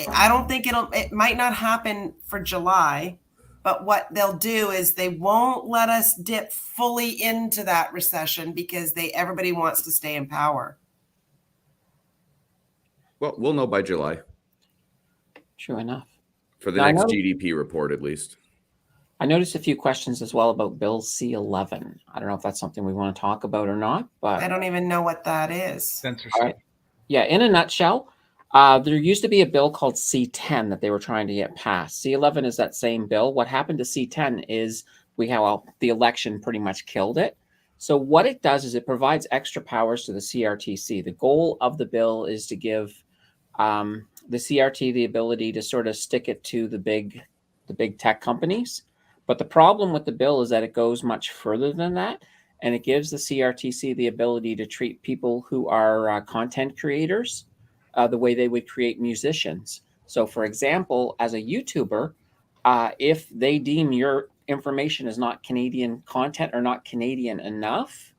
I don't think it might not happen for July, but what they'll do is they won't let us dip fully into that recession because everybody wants to stay in power. Well, we'll know by July. True enough. For the next GDP report, at least. I noticed a few questions as well about Bill C-11. I don't know if that's something we want to talk about or not, but I don't even know what that is. Censorship. Right. Yeah, in a nutshell, there used to be a bill called C-10 that they were trying to get passed. C-11 is that same bill. What happened to C-10 is the election pretty much killed it. So what it does is it provides extra powers to the CRTC. The goal of the bill is to give the CRT the ability to sort of stick it to the big tech companies. But the problem with the bill is that it goes much further than that, and it gives the CRTC the ability to treat people who are content creators the way they would create musicians. So, for example, as a YouTuber, if they deem your information as not Canadian content or not Canadian enough,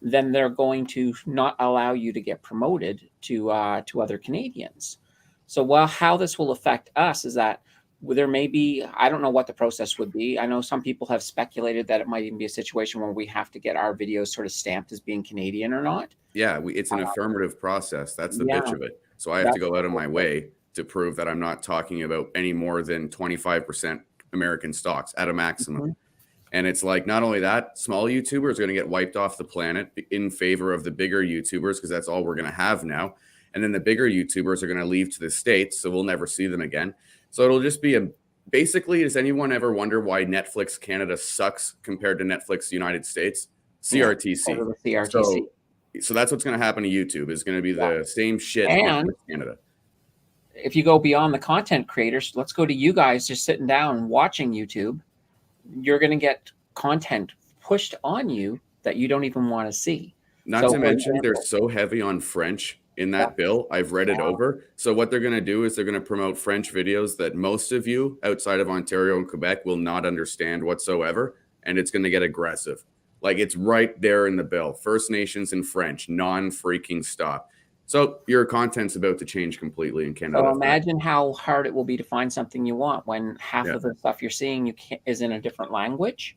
then they're going to not allow you to get promoted to other Canadians. So, how this will affect us is that there may be, I don't know what the process would be. I know some people have speculated that it might even be a situation where we have to get our videos sort of stamped as being Canadian or not. Yeah, it's an affirmative process. That's the bitch of it. So I have to go out of my way to prove that I'm not talking about any more than 25% American stocks at a maximum. Mm-hmm. And it's like, not only that, small YouTubers are going to get wiped off the planet in favor of the bigger YouTubers because that's all we're going to have now. And then the bigger YouTubers are going to leave to the States, so we'll never see them again. So it'll just be basically, does anyone ever wonder why Netflix Canada sucks compared to Netflix United States? CRTC. Yeah, CRTC. So that's what's going to happen to YouTube. Is going to be the same shit and in Canada. If you go beyond the content creators, let's go to you guys just sitting down watching YouTube. You're going to get content pushed on you that you don't even want to see. Not to mention, they're so heavy on French in that bill. I've read it over. So what they're going to do is they're going to promote French videos that most of you outside of Ontario and Quebec will not understand whatsoever. And it's going to get aggressive. Like, it's right there in the bill. First Nations in French, non-freaking stop. So your content's about to change completely in Canada. So imagine how hard it will be to find something you want when half of the stuff you're seeing is in a different language.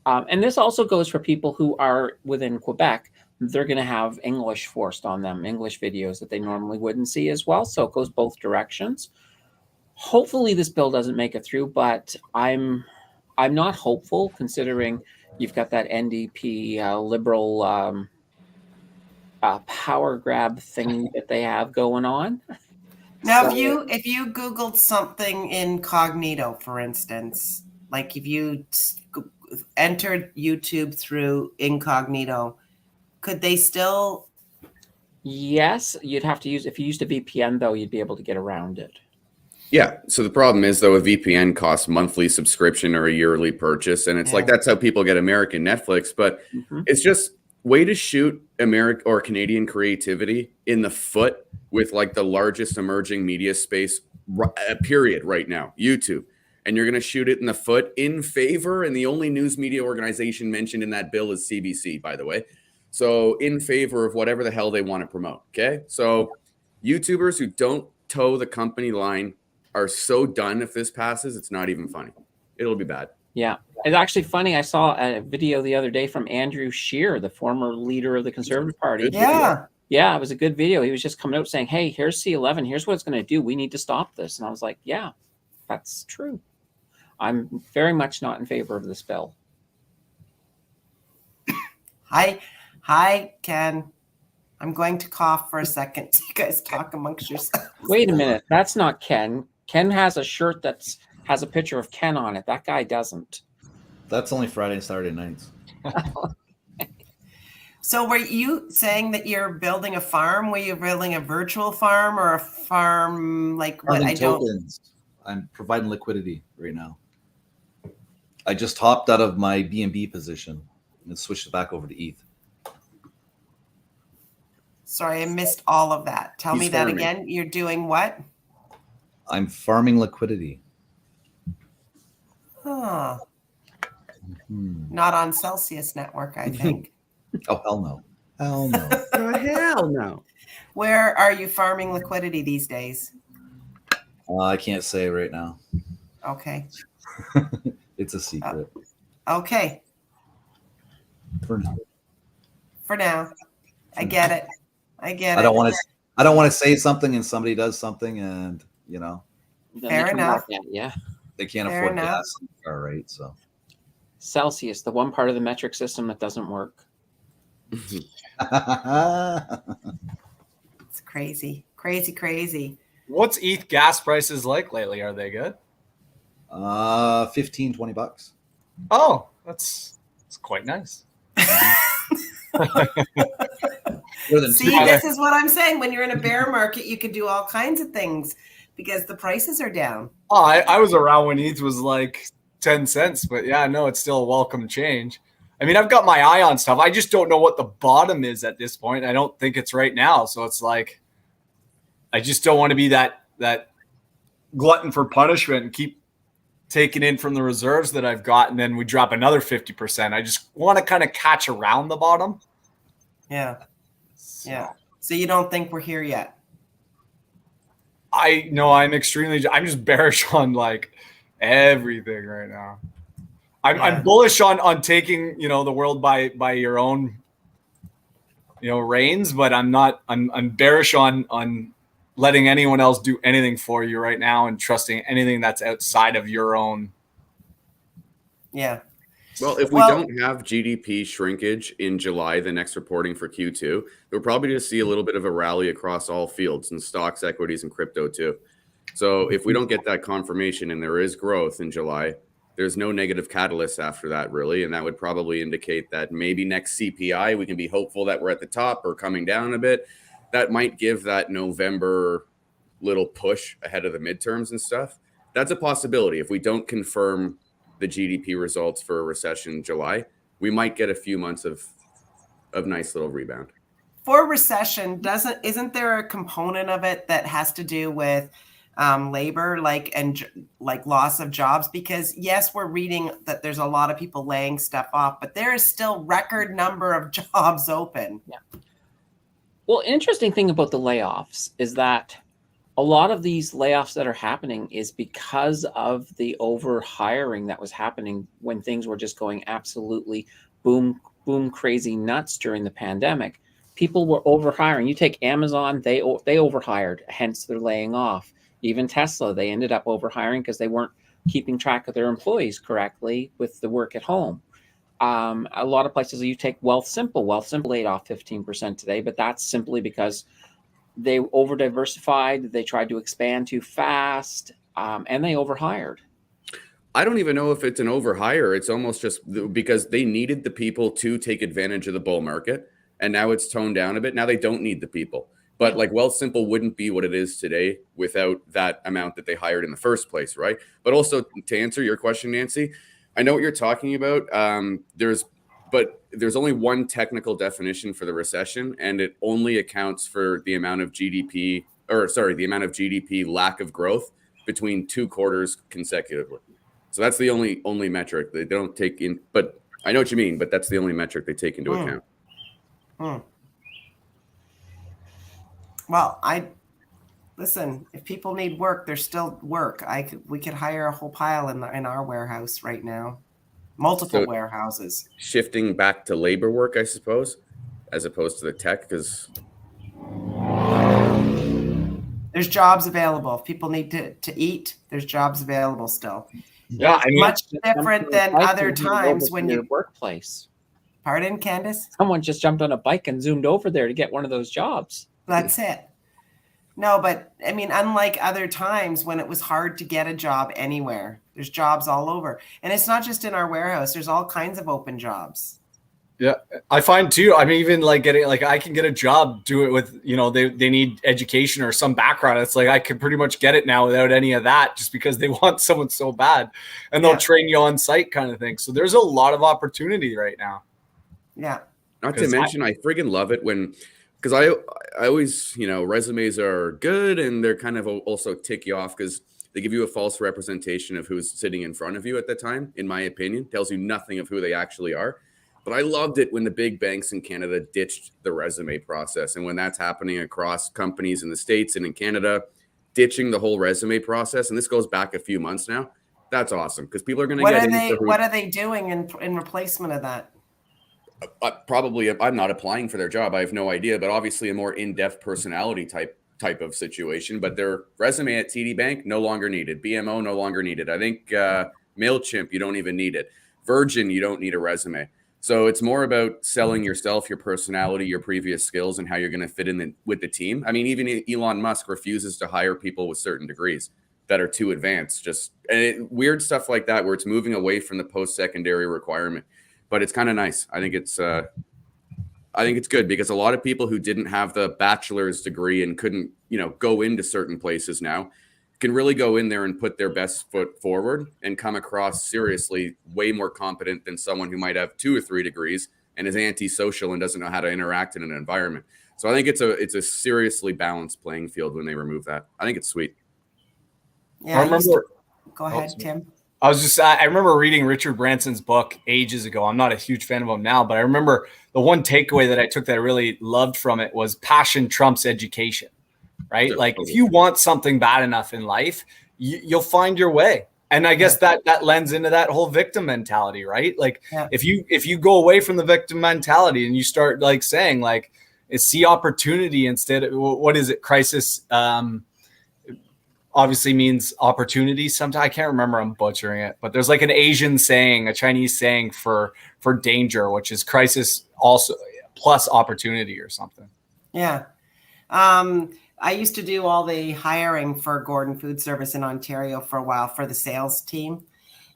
And this also goes for people who are within Quebec. They're going to have English forced on them, English videos that they normally wouldn't see as well. So it goes both directions. Hopefully this bill doesn't make it through, but I'm not hopeful, considering you've got that NDP liberal power grab thing that they have going on. Now, if you Googled something incognito, for instance, like if you entered YouTube through incognito, could they still? Yes, you'd have to use, if you used a VPN though, you'd be able to get around it. Yeah. So the problem is, though, a VPN costs monthly subscription or a yearly purchase. And it's like, that's how people get American Netflix. But it's just way to shoot American or Canadian creativity in the foot with like the largest emerging media space, period, right now, YouTube. And you're going to shoot it in the foot in favor. And the only news media organization mentioned in that bill is CBC, by the way. So in favor of whatever the hell they want to promote. Okay. So YouTubers who don't toe the company line are so done if this passes. It's not even funny. It'll be bad. Yeah. It's actually funny. I saw a video the other day from Andrew Scheer, the former leader of the Conservative Party. Yeah. Yeah, it was a good video. He was just coming out saying, hey, here's C11. Here's what it's going to do. We need to stop this. And I was like, yeah, that's true. I'm very much not in favor of this bill. Hi, Ken. I'm going to cough for a second. You guys talk amongst yourselves. Wait a minute. That's not Ken. Ken has a shirt that has a picture of Ken on it. That guy doesn't. That's only Friday and Saturday nights. So were you saying that you're building a farm? Were you building a virtual farm or a farm like what? I don't. I'm providing liquidity right now. I just hopped out of my BNB position and switched it back over to ETH. Sorry, I missed all of that. Tell me that farming. again. You're doing what? I'm farming liquidity. Huh. Not on Celsius Network, I think. Oh, hell no. Hell no. Oh, hell no. Where are you farming liquidity these days? I can't say right now. Okay. It's a secret. Okay. For now. For now. I get it. I don't want to say something and somebody does something and, you know. Fair enough. Yeah. They can't afford gas in the car, right? So Celsius, the one part of the metric system that doesn't work. It's crazy. Crazy. What's ETH gas prices like lately? Are they good? $15-20. Oh, that's quite nice. See, this is what I'm saying. When you're in a bear market, you can do all kinds of things because the prices are down. Oh, I was around when ETH was like 10 cents, but yeah, no, it's still a welcome change. I mean, I've got my eye on stuff. I just don't know what the bottom is at this point. I don't think it's right now. So it's like, I just don't want to be that glutton for punishment and keep taking in from the reserves that I've got. And then we drop another 50%. I just want to kind of catch around the bottom. Yeah. Yeah. So you don't think we're here yet? I'm just bearish on like everything right now. I'm bullish on taking, the world by your own, reins, but I'm bearish on letting anyone else do anything for you right now and trusting anything that's outside of your own. Yeah. Well, if we don't have GDP shrinkage in July, the next reporting for Q2, we'll probably just see a little bit of a rally across all fields and stocks, equities, and crypto too. So if we don't get that confirmation and there is growth in July, there's no negative catalyst after that, really. And that would probably indicate that maybe next CPI, we can be hopeful that we're at the top or coming down a bit. That might give that November little push ahead of the midterms and stuff. That's a possibility. If we don't confirm the GDP results for a recession in July, we might get a few months of nice little rebound. For recession, isn't there a component of it that has to do with labor, and loss of jobs? Because yes, we're reading that there's a lot of people laying stuff off, but there is still record number of jobs open. Yeah. Well, interesting thing about the layoffs is that a lot of these layoffs that are happening is because of the over hiring that was happening when things were just going absolutely boom crazy nuts during the pandemic. People were over hiring. You take Amazon, they overhired, hence they're laying off. Even Tesla, they ended up over hiring because they weren't keeping track of their employees correctly with the work at home. A lot of places, you take Wealthsimple laid off 15% today, but that's simply because they over diversified, they tried to expand too fast, and they overhired. I don't even know if it's an overhire. It's almost just because they needed the people to take advantage of the bull market, and now it's toned down a bit. Now they don't need the people. But like Wealthsimple wouldn't be what it is today without that amount that they hired in the first place, right? But also to answer your question, Nancy, I know what you're talking about. There's only one technical definition for the recession, and it only accounts for the amount of GDP lack of growth between 2 quarters consecutively. So that's the only metric they don't take in. But I know what you mean. But that's the only metric they take into account. Well, listen. If people need work, there's still work. We could hire a whole pile in our warehouse right now, multiple warehouses. Shifting back to labor work, I suppose, as opposed to the tech, because there's jobs available. If people need to eat, there's jobs available still. Yeah, I mean, much different than other times when your workplace. Pardon, Candace? Someone just jumped on a bike and zoomed over there to get one of those jobs. That's it. No, but I mean, unlike other times when it was hard to get a job anywhere, there's jobs all over. And it's not just in our warehouse. There's all kinds of open jobs. Yeah, I find too. I mean, even like I can get a job, do it with, they need education or some background. It's like I can pretty much get it now without any of that, just because they want someone so bad, and they'll train you on site kind of thing. So there's a lot of opportunity right now. Yeah. Not to mention, I friggin' love it because I always, resumes are good and they're kind of also tick you off because they give you a false representation of who's sitting in front of you at the time, in my opinion. Tells you nothing of who they actually are. But I loved it when the big banks in Canada ditched the resume process. And when that's happening across companies in the States and in Canada, ditching the whole resume process, and this goes back a few months now, that's awesome because people are going to get what are they doing in replacement of that? Probably, I'm not applying for their job. I have no idea, but obviously a more in-depth personality type of situation. But their resume at TD Bank, no longer needed. BMO, no longer needed. I think MailChimp, you don't even need it. Virgin, you don't need a resume. So it's more about selling yourself, your personality, your previous skills, and how you're going to fit in with the team. I mean, even Elon Musk refuses to hire people with certain degrees that are too advanced. Weird stuff like that, where it's moving away from the post-secondary requirement. But it's kind of nice. I think it's good because a lot of people who didn't have the bachelor's degree and couldn't, go into certain places now can really go in there and put their best foot forward and come across seriously way more competent than someone who might have 2 or 3 degrees and is antisocial and doesn't know how to interact in an environment. So I think it's a seriously balanced playing field when they remove that. I think it's sweet. Yeah, go ahead, Tim. I remember reading Richard Branson's book ages ago. I'm not a huge fan of him now, but I remember the one takeaway that I took that I really loved from it was passion trumps education. Right? Like if you want something bad enough in life, you'll find your way. And I guess that lends into that whole victim mentality, right? Like if you go away from the victim mentality and you start like saying like, see opportunity instead of, what is it? Crisis obviously means opportunity. Sometimes I can't remember, I'm butchering it, but there's like an Asian saying, a Chinese saying for danger, which is crisis also plus opportunity or something. Yeah. I used to do all the hiring for Gordon Food Service in Ontario for a while for the sales team.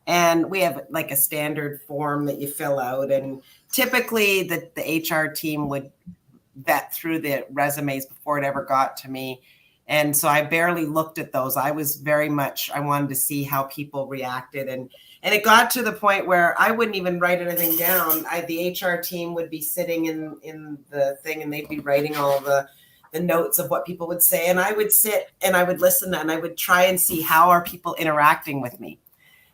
And we have like a standard form that you fill out. And typically the HR team would vet through the resumes before it ever got to me. And so I barely looked at those. I wanted to see how people reacted. And it got to the point where I wouldn't even write anything down. The HR team would be sitting in the thing and they'd be writing all the notes of what people would say. And I would sit and I would listen and I would try and see how are people interacting with me.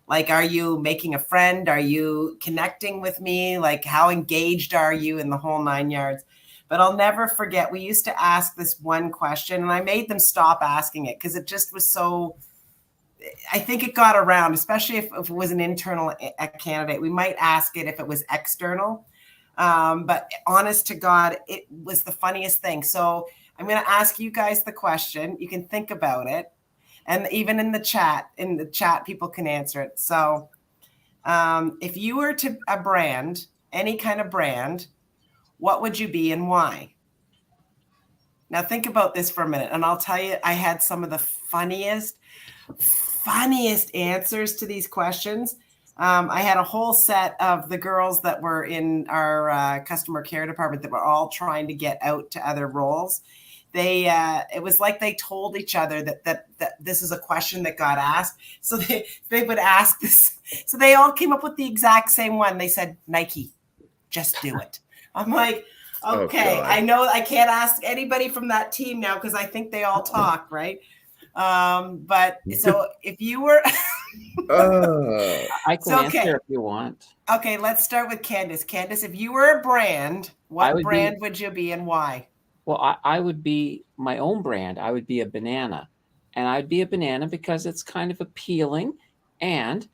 Like, are you making a friend? Are you connecting with me? Like, how engaged are you in the whole 9 yards? But I'll never forget, we used to ask this one question, and I made them stop asking it because it just was so, I think it got around, especially if it was an internal candidate. We might ask it if it was external. But honest to God, it was the funniest thing. So I'm going to ask you guys the question. You can think about it. And even in the chat, people can answer it. So if you were to a brand, any kind of brand, what would you be and why? Now think about this for a minute, and I'll tell you, I had some of the funniest answers to these questions. I had a whole set of the girls that were in our customer care department that were all trying to get out to other roles. It was like they told each other that this is a question that got asked. So they would ask this. So they all came up with the exact same one. They said, Nike, just do it. I'm like, okay, I know I can't ask anybody from that team now because I think they all talk, right? But so if you were I can answer if you want. Okay, let's start with Candace. Candace, if you were a brand, what brand would you be and why? Well, I would be my own brand. I would be a banana. And I'd be a banana because it's kind of appealing. And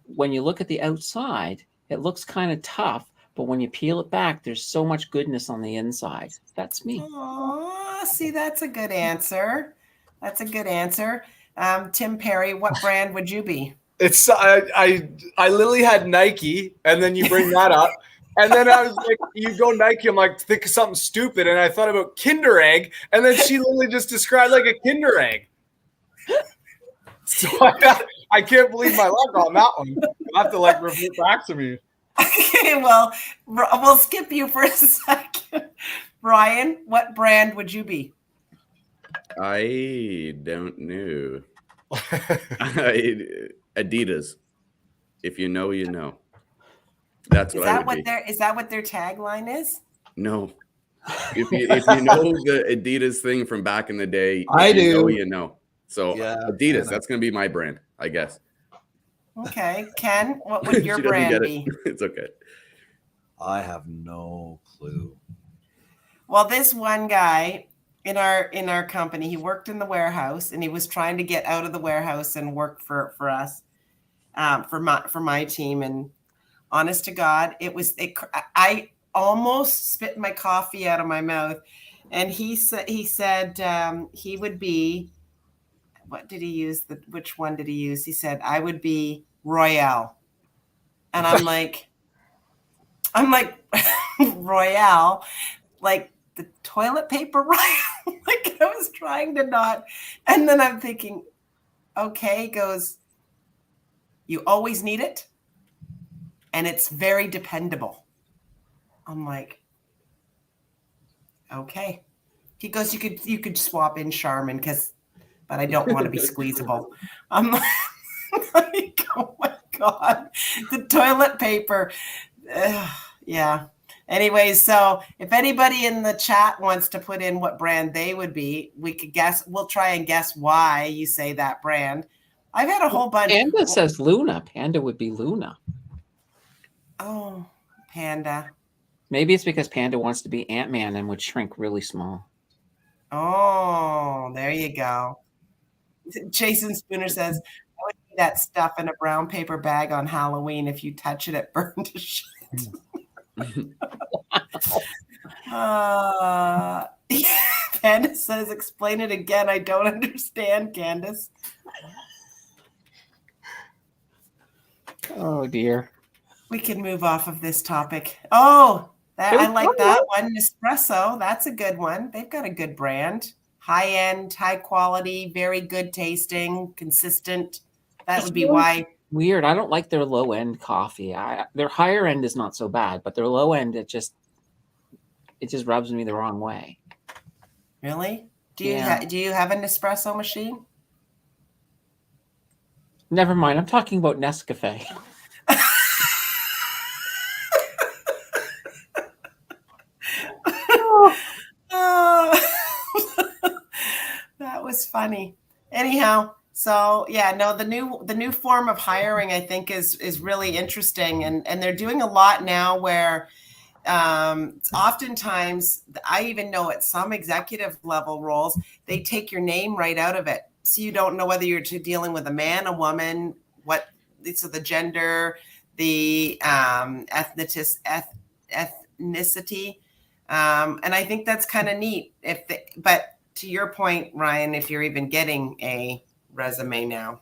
when you look at the outside, it looks kind of tough. But when you peel it back, there's so much goodness on the inside. That's me. Oh, see, that's a good answer. That's a good answer. Tim Perry, what brand would you be? It's I literally had Nike, and then you bring that up. And then I was like, you go Nike, I'm like, think of something stupid. And I thought about Kinder Egg. And then she literally just described like a Kinder Egg. So I can't believe my luck on that one. You'll have to like revert back to me. Okay, well, we'll skip you for a second. Brian, what brand would you be? I don't know. Adidas. If you know, you know. That's what I would be. Is that what their tagline is? No. If you know the Adidas thing from back in the day, I do. Know, you know. So yeah, Adidas, that's going to be my brand, I guess. Okay. Ken, what would your brand be? It's okay. I have no clue. Well, this one guy in our company, he worked in the warehouse and he was trying to get out of the warehouse and work for us, for my team. And honest to God, I almost spit my coffee out of my mouth. And he said he would be, what did he use? Which one did he use? He said, I would be Royale. And I'm like, Royale, like the toilet paper Royale. Like I was trying to not. And then I'm thinking, okay, goes, you always need it. And it's very dependable. I'm like, okay. He goes, you could swap in Charmin but I don't want to be squeezable. I'm like, oh my God, the toilet paper. Yeah. Anyways, so if anybody in the chat wants to put in what brand they would be, we could guess. We'll try and guess why you say that brand. I've had a whole bunch. Panda says Luna. Panda would be Luna. Oh, Panda. Maybe it's because Panda wants to be Ant-Man and would shrink really small. Oh, there you go. Jason Spooner says, I would do that stuff in a brown paper bag on Halloween. If you touch it, it burns to shit. Candace says, explain it again. I don't understand, Candace. Oh, dear. We can move off of this topic. Oh, I like that one. Nespresso. That's a good one. They've got a good brand. High end, high quality, very good tasting, consistent. That would be why. Weird. I don't like their low end coffee. Their higher end is not so bad, but their low end, it just rubs me the wrong way. Really? Do you have a Nespresso machine? Never mind. I'm talking about Nescafe. That was funny. Anyhow, so yeah, no, the new form of hiring I think is really interesting, and they're doing a lot now where oftentimes, I even know at some executive level roles, they take your name right out of it. So you don't know whether you're dealing with a man, a woman, so the gender, the ethnicity. And I think that's kind of neat. But to your point, Ryan, if you're even getting a resume now.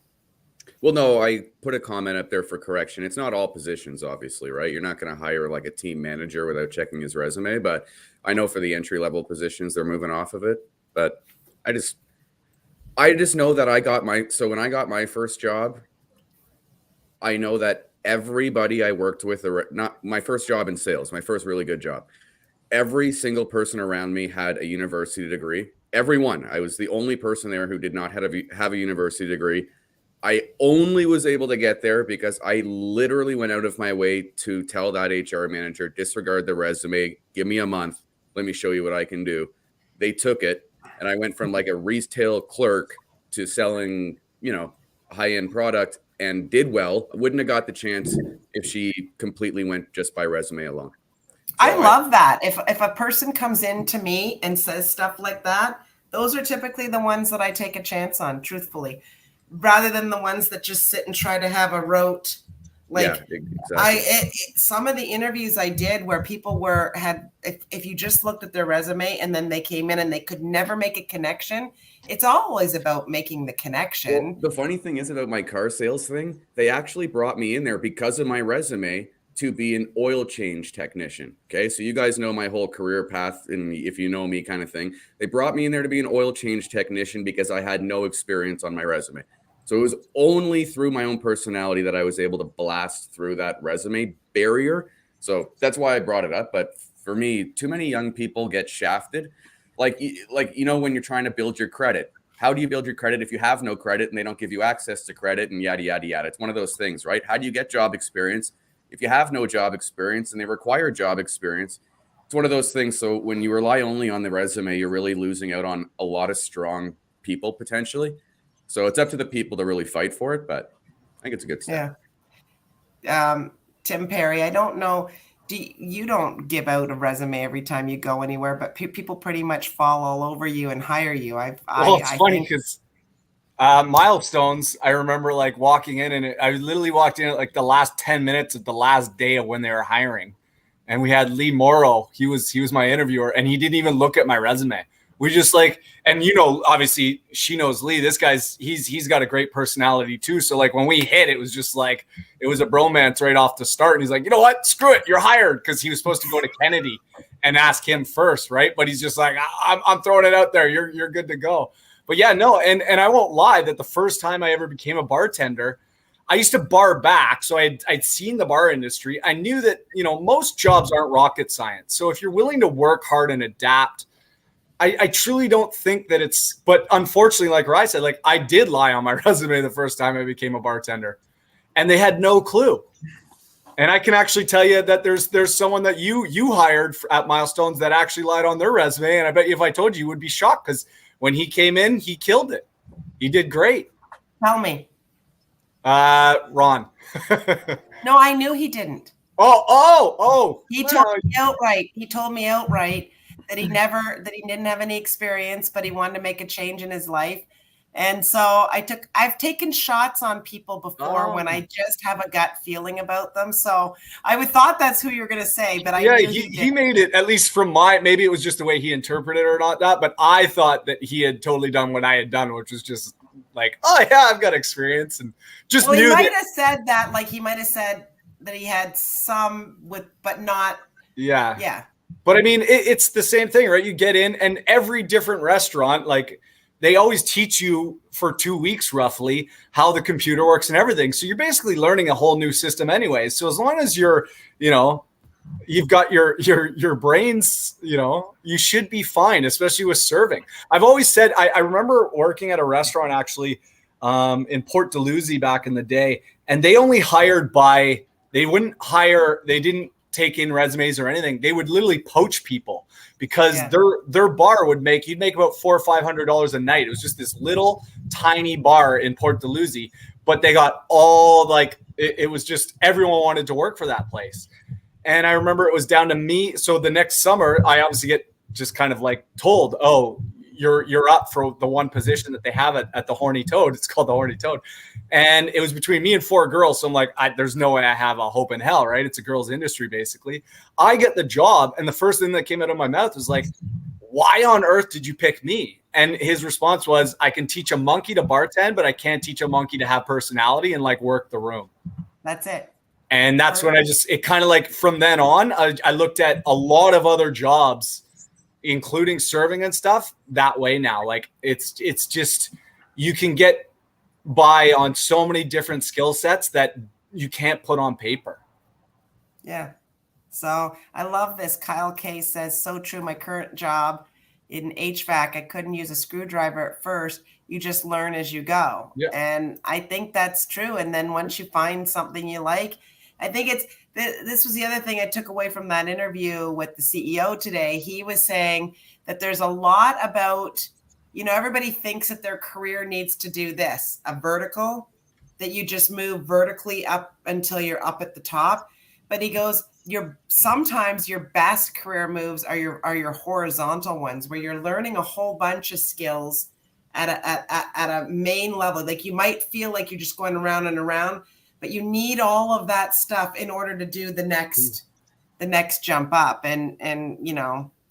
Well, no, I put a comment up there for correction. It's not all positions, obviously, right? You're not going to hire like a team manager without checking his resume. But I know for the entry level positions, they're moving off of it. But I just know that so when I got my first job, I know that everybody I worked with, not my first job in sales, my first really good job, every single person around me had a university degree. Everyone. I was the only person there who did not have a university degree. I only was able to get there because I literally went out of my way to tell that HR manager, disregard the resume, give me a month, let me show you what I can do. They took it, and I went from like a retail clerk to selling, high-end product, and did well. I wouldn't have got the chance if she completely went just by resume alone. So I love that. If a person comes in to me and says stuff like that, those are typically the ones that I take a chance on, truthfully, rather than the ones that just sit and try to have a rote. Exactly. Some of the interviews I did where people if you just looked at their resume and then they came in and they could never make a connection, it's always about making the connection. Well, the funny thing is about my car sales thing, they actually brought me in there because of my resume to be an oil change technician. Okay. So you guys know my whole career path, and if you know me kind of thing, they brought me in there to be an oil change technician because I had no experience on my resume. So it was only through my own personality that I was able to blast through that resume barrier. So that's why I brought it up. But for me, too many young people get shafted. Like, when you're trying to build your credit, how do you build your credit if you have no credit and they don't give you access to credit and yada, yada, yada? It's one of those things, right? How do you get job experience if you have no job experience and they require job experience? It's one of those things. So when you rely only on the resume, you're really losing out on a lot of strong people potentially. So it's up to the people to really fight for it, but I think it's a good step. Yeah. Tim Perry, I don't know. You don't give out a resume every time you go anywhere, but people pretty much fall all over you and hire you. It's funny because milestones, I remember like walking in, and I literally walked in at like the last 10 minutes of the last day of when they were hiring. And we had Lee Morrow. He was my interviewer, and he didn't even look at my resume. We just and obviously she knows Lee. This guy's he's got a great personality too. So like when we hit, it was just like it was a bromance right off the start. And he's like, you know what? Screw it, you're hired, because he was supposed to go to Kennedy and ask him first, right? But he's just like, I'm throwing it out there. You're good to go. But yeah, no, and I won't lie that the first time I ever became a bartender, I used to bar back. So I'd seen the bar industry. I knew that most jobs aren't rocket science. So if you're willing to work hard and adapt, I truly don't think that but unfortunately, like I said, like I did lie on my resume the first time I became a bartender, and they had no clue. And I can actually tell you that there's someone that you hired at Milestones that actually lied on their resume. And I bet you if I told you would be shocked, because when he came in, he killed it. He did great. Tell me. Ron. No, I knew he didn't. Oh. He told me outright. He told me outright that he didn't have any experience, but he wanted to make a change in his life. And so I've taken shots on people before when I just have a gut feeling about them. So I would thought that's who you're going to say, but he made it, at least from maybe it was just the way he interpreted it or not that, but I thought that he had totally done what I had done, which was just like, oh yeah, I've got experience, and just knew. He might have said that, like he might have said that he had some but not. Yeah. Yeah. But I mean, it's the same thing, right? You get in, and every different restaurant, like they always teach you for 2 weeks roughly how the computer works and everything. So you're basically learning a whole new system anyway. So as long as you've got your brains, you should be fine, especially with serving. I've always said, I remember working at a restaurant actually in Port Dalhousie back in the day, and they only hired they didn't take in resumes or anything. They would literally poach people because their bar you'd make about $400 or $500 a night. It was just this little tiny bar in Port Dalhousie, but they got all it was just everyone wanted to work for that place. And I remember it was down to me. So the next summer, I obviously get just kind of like told, oh, you're up for the one position that they have at the Horny Toad. It's called the Horny Toad. And it was between me and 4 girls. So I'm like, there's no way I have a hope in hell, right? It's a girls' industry, basically. I get the job. And the first thing that came out of my mouth was like, why on earth did you pick me? And his response was, I can teach a monkey to bartend, but I can't teach a monkey to have personality and like work the room. That's it. And that's when it kind of like from then on, I looked at a lot of other jobs, including serving and stuff that way now. Like it's just, you can get by on so many different skill sets that you can't put on paper. Yeah. So I love this. Kyle K says, so true. My current job in HVAC, I couldn't use a screwdriver at first. You just learn as you go. Yeah. And I think that's true. And then once you find something you like, I think this was the other thing I took away from that interview with the CEO today. He was saying that there's a lot about, everybody thinks that their career needs to do this, a vertical, that you just move vertically up until you're up at the top. But he goes, sometimes your best career moves are your horizontal ones, where you're learning a whole bunch of skills at a main level. Like you might feel like you're just going around and around, but you need all of that stuff in order to do the next jump up. And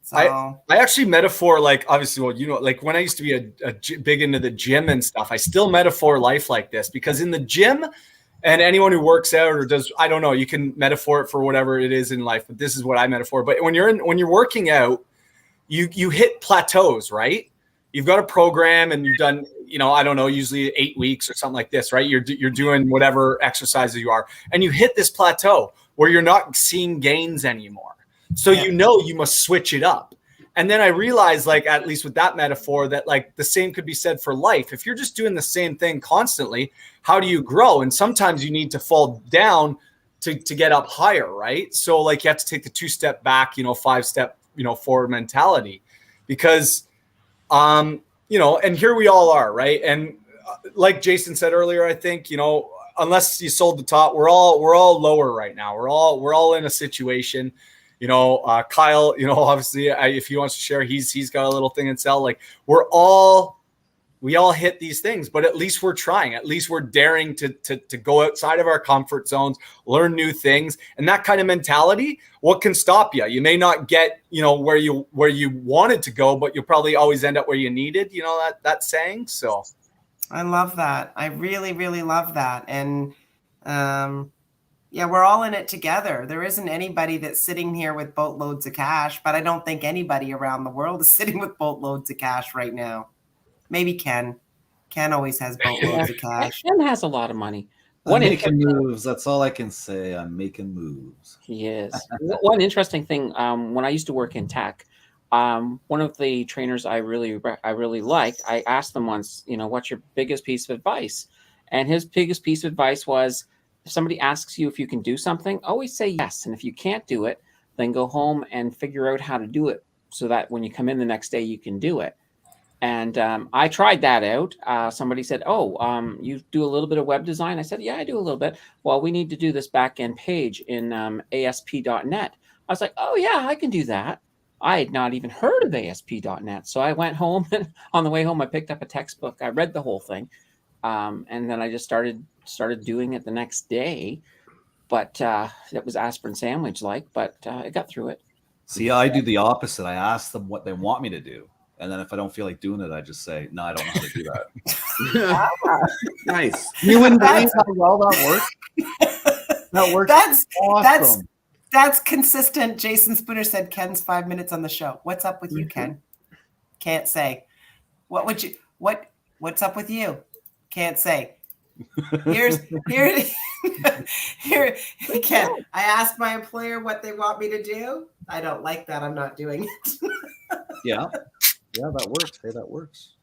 so I actually metaphor, like, obviously, well, like when I used to be a big into the gym and stuff, I still metaphor life like this, because in the gym, and anyone who works out or does, I don't know, you can metaphor it for whatever it is in life, but this is what I metaphor. But when you're working out, you hit plateaus, right? You've got a program and you've done, I don't know, usually 8 weeks or something like this, right? You're doing whatever exercises you are, and you hit this plateau where you're not seeing gains anymore. So you must switch it up. And then I realized, like, at least with that metaphor, that like the same could be said for life. If you're just doing the same thing constantly, how do you grow? And sometimes you need to fall down to get up higher, right? So like you have to take the 2-step back, 5-step, forward mentality, because, and here we all are, right? And like Jason said earlier, I think, unless you sold the top, we're all lower right now. We're all in a situation. Kyle, obviously, if he wants to share, he's got a little thing and sell. Like we all hit these things, but at least we're trying. At least we're daring to go outside of our comfort zones, learn new things, and that kind of mentality. What can stop you? You may not get where you wanted to go, but you'll probably always end up where you needed. That saying. So, I love that. I really, really love that. And yeah, we're all in it together. There isn't anybody that's sitting here with boatloads of cash, but I don't think anybody around the world is sitting with boatloads of cash right now. Maybe Ken. Ken always has boatloads of cash. Ken has a lot of money. I'm making moves. That's all I can say. I'm making moves. He is. One interesting thing, when I used to work in tech, one of the trainers I really liked, I asked them once, what's your biggest piece of advice? And his biggest piece of advice was, if somebody asks you if you can do something, always say yes. And if you can't do it, then go home and figure out how to do it so that when you come in the next day, you can do it. And I tried that out. Somebody said, you do a little bit of web design? I said, yeah, I do a little bit. Well, we need to do this back-end page in ASP.NET. I was like, oh, yeah, I can do that. I had not even heard of ASP.NET. So I went home, and on the way home, I picked up a textbook. I read the whole thing. And then I just started doing it the next day. But it was aspirin sandwich like, but I got through it. See, I do the opposite. I ask them what they want me to do. And then if I don't feel like doing it, I just say, no, I don't know how to do that. Nice. You wouldn't believe how well that works. That works. That's awesome. That's consistent. Jason Spooner said Ken's 5 minutes on the show. What's up with you, Ken? Can't say. What's up with you? Can't say. Here, Ken. I asked my employer what they want me to do. I don't like that. I'm not doing it. Yeah, that works. Hey, that works.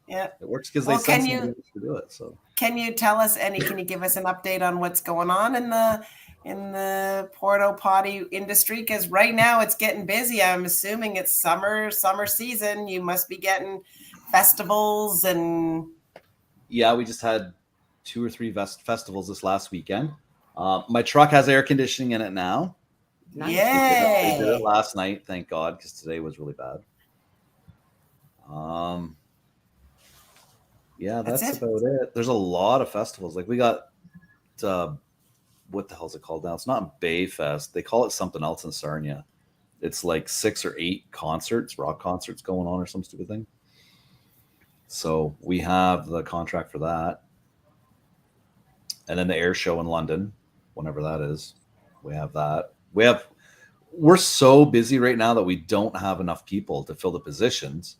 Yeah, it works because they send somebody to do it. So, can you tell us can you give us an update on what's going on in the porta potty industry? Because right now it's getting busy. I'm assuming it's summer season. You must be getting festivals and. Yeah, we just had 2 or 3 festivals this last weekend. My truck has air conditioning in it now. Nice. They did it last night, thank God, because today was really bad. Yeah, that's about it. There's a lot of festivals. Like we got, what the hell is it called now? It's not Bay Fest. They call it something else in Sarnia. It's like 6 or 8 concerts, rock concerts going on or some stupid thing. So we have the contract for that. And then the air show in London, whenever that is, we have that. We're so busy right now that we don't have enough people to fill the positions,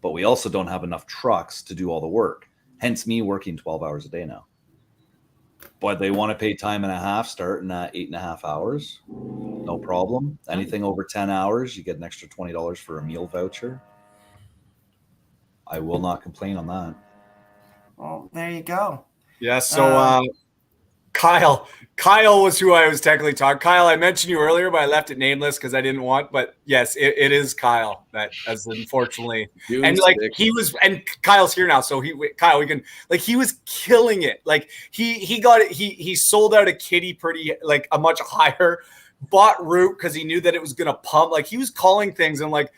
but we also don't have enough trucks to do all the work. Hence me working 12 hours a day now. But they want to pay time and a half, starting at 8.5 hours. No problem. Anything over 10 hours, you get an extra $20 for a meal voucher. I will not complain on that. Well, there you go. Yeah. So Kyle was who I was technically talking. Kyle, I mentioned you earlier, but I left it nameless because I didn't want. But yes, it is Kyle that has unfortunately. And like he was, and Kyle's here now, so Kyle, we can like he was killing it. Like he got it. He sold out a kitty pretty like a much higher, bought root because he knew that it was gonna pump. Like he was calling things and like.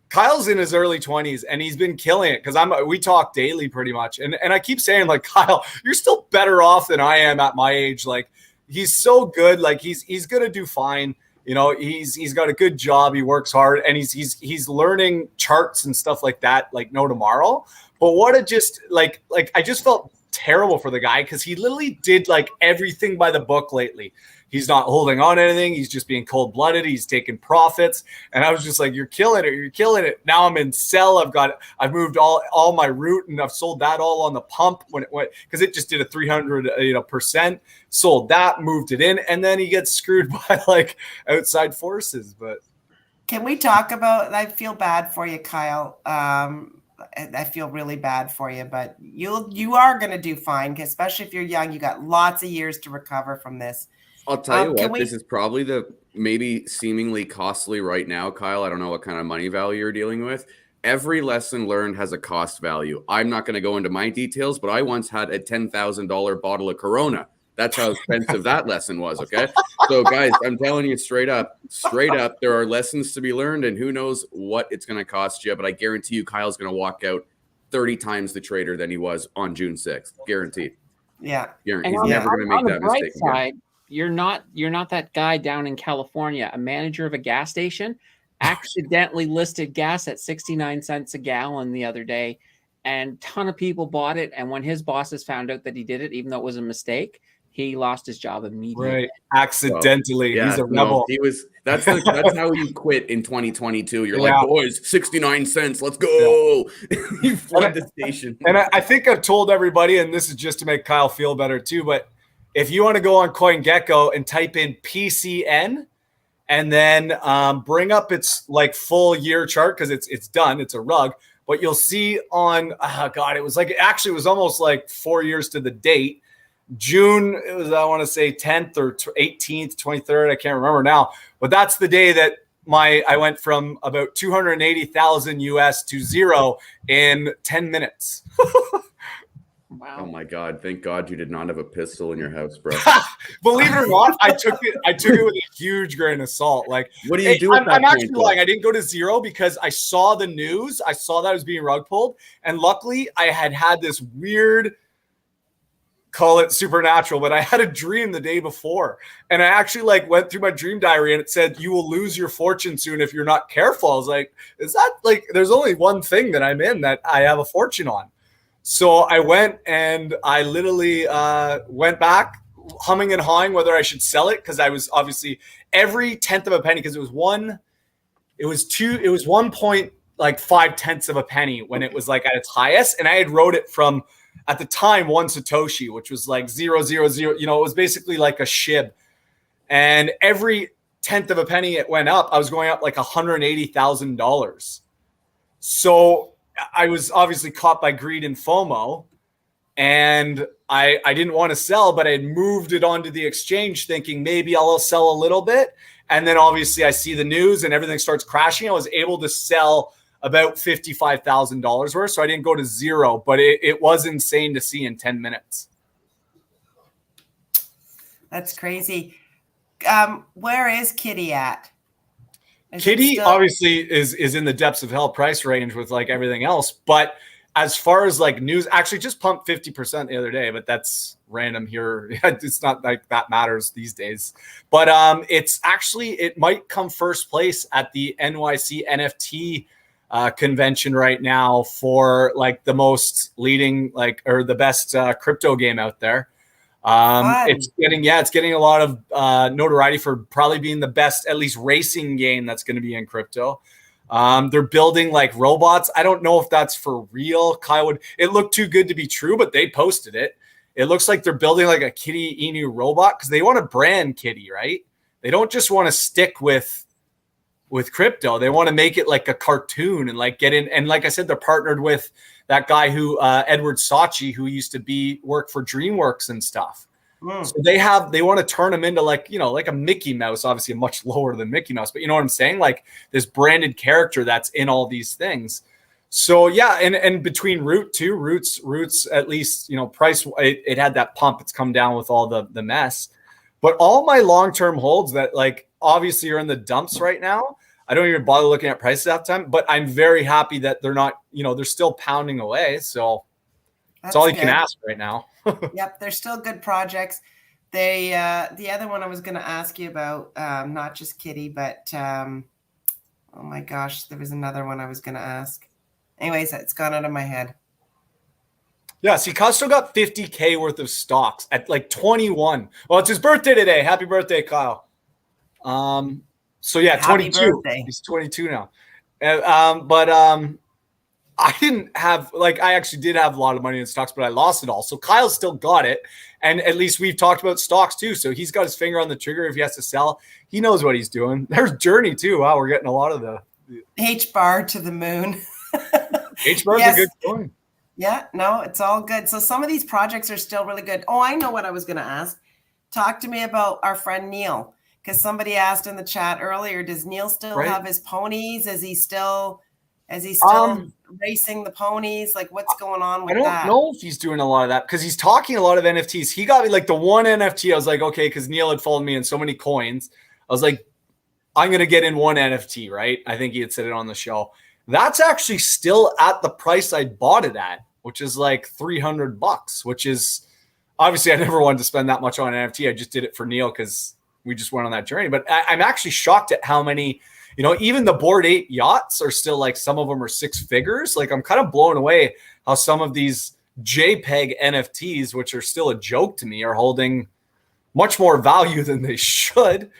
Kyle's in his early 20s and he's been killing it because we talk daily pretty much. And I keep saying like, Kyle, you're still better off than I am at my age. Like he's so good. Like he's going to do fine. You know, he's got a good job. He works hard and he's learning charts and stuff like that. Like no tomorrow. But what it just like I just felt terrible for the guy because he literally did like everything by the book lately. He's not holding on to anything. He's just being cold-blooded. He's taking profits. And I was just like, you're killing it. You're killing it. Now I'm in sell. I've moved all my root and I've sold that all on the pump when it went because it just did a 300% sold that, moved it in, and then he gets screwed by like outside forces. But can we talk about I feel bad for you, Kyle. I feel really bad for you, but you are gonna do fine, especially if you're young. You got lots of years to recover from this. I'll tell you what, this is probably the maybe seemingly costly right now, Kyle. I don't know what kind of money value you're dealing with. Every lesson learned has a cost value. I'm not going to go into my details, but I once had a $10,000 bottle of Corona. That's how expensive that lesson was, okay? So, guys, I'm telling you straight up, there are lessons to be learned, and who knows what it's going to cost you, but I guarantee you Kyle's going to walk out 30 times the trader than he was on June 6th. Guaranteed. Yeah. Guaranteed. He's never going to make that mistake again. You're not that guy down in California, a manager of a gas station, accidentally listed gas at 69 cents a gallon the other day, and a ton of people bought it. And when his bosses found out that he did it, even though it was a mistake, he lost his job immediately. Right, accidentally. So, he's a rebel. He was. That's how you quit in 2022. You're like, boys, 69 cents. Let's go. You flood the station. And I think I've told everybody, and this is just to make Kyle feel better too, but. If you want to go on CoinGecko and type in PCN and then bring up its like full year chart because it's done, it's a rug. But you'll see on it was almost like 4 years to the date. June, it was I want to say 10th or 18th, 23rd, I can't remember now. But that's the day that I went from about 280,000 US to zero in 10 minutes. Wow. Oh my God! Thank God you did not have a pistol in your house, bro. Believe it or not, I took it with a huge grain of salt. Like, what do you do? I'm actually lying. I didn't go to zero because I saw the news. I saw that I was being rug pulled, and luckily, I had this weird, call it supernatural, but I had a dream the day before, and I actually like went through my dream diary, and it said you will lose your fortune soon if you're not careful. I was like, is that like? There's only one thing that I'm in that I have a fortune on. So I went and I literally went back humming and hawing whether I should sell it because I was obviously every tenth of a penny because it was 1.5 of a penny when it was like at its highest, and I had wrote it from at the time 1 Satoshi, which was like 000. You know, it was basically like a SHIB, and every tenth of a penny it went up. I was going up like $180,000. So I was obviously caught by greed and FOMO, and I didn't want to sell, but I had moved it onto the exchange thinking maybe I'll sell a little bit. And then obviously I see the news and everything starts crashing. I was able to sell about $55,000 worth. So I didn't go to zero, but it was insane to see in 10 minutes. That's crazy. where is Kitty at? Kitty obviously is in the depths of hell price range with like everything else. But as far as like news, actually just pumped 50% the other day, but that's random here. It's not like that matters these days. But it might come first place at the NYC NFT convention right now for like the most leading or the best crypto game out there. It's getting a lot of notoriety for probably being the best, at least racing game that's going to be in crypto. They're building like robots. I don't know if that's for real. It looked too good to be true, but they posted it. It looks like they're building like a Kitty Inu robot because they want to brand Kitty, right? They don't just want to stick with crypto. They want to make it like a cartoon and like get in. And like I said, they're partnered with that guy who Edward Saatchi, who used to work for DreamWorks and stuff. So they want to turn him into like a Mickey Mouse, obviously much lower than Mickey Mouse, but you know what I'm saying? Like this branded character that's in all these things. So yeah, and between Roots at least, price, it had that pump. It's come down with all the mess. But all my long-term holds that like obviously are in the dumps right now, I don't even bother looking at prices half the time, but I'm very happy that they're not, they're still pounding away. So that's all you can ask right now. Yep, they're still good projects. They the other one I was going to ask you about, not just Kitty, but oh my gosh, there was another one I was going to ask. Anyways, it's gone out of my head. Yeah, see, Kyle still got 50K worth of stocks at like 21. Well, it's his birthday today. Happy birthday, Kyle. So yeah, Happy 22. Birthday. He's 22 now. I didn't have I actually did have a lot of money in stocks, but I lost it all. So Kyle still got it. And at least we've talked about stocks too. So he's got his finger on the trigger if he has to sell. He knows what he's doing. There's Journey too. Wow, we're getting a lot of the H-bar to the moon. H-bar's a good coin. Yeah, no, it's all good. So some of these projects are still really good. Oh, I know what I was going to ask. Talk to me about our friend Neil, because somebody asked in the chat earlier, does Neil still have his ponies? Is he still racing the ponies? Like what's going on with that? I don't know if he's doing a lot of that because he's talking a lot of NFTs. He got me like the one NFT. I was like, okay, because Neil had followed me in so many coins. I was like, I'm going to get in one NFT, right? I think he had said it on the show. That's actually still at the price I bought it at, which is like $300, which is obviously I never wanted to spend that much on an NFT. I just did it for Neil because we just went on that journey. But I'm actually shocked at how many, even the Bored Ape yachts are still like some of them are six figures. Like I'm kind of blown away how some of these JPEG NFTs, which are still a joke to me, are holding much more value than they should.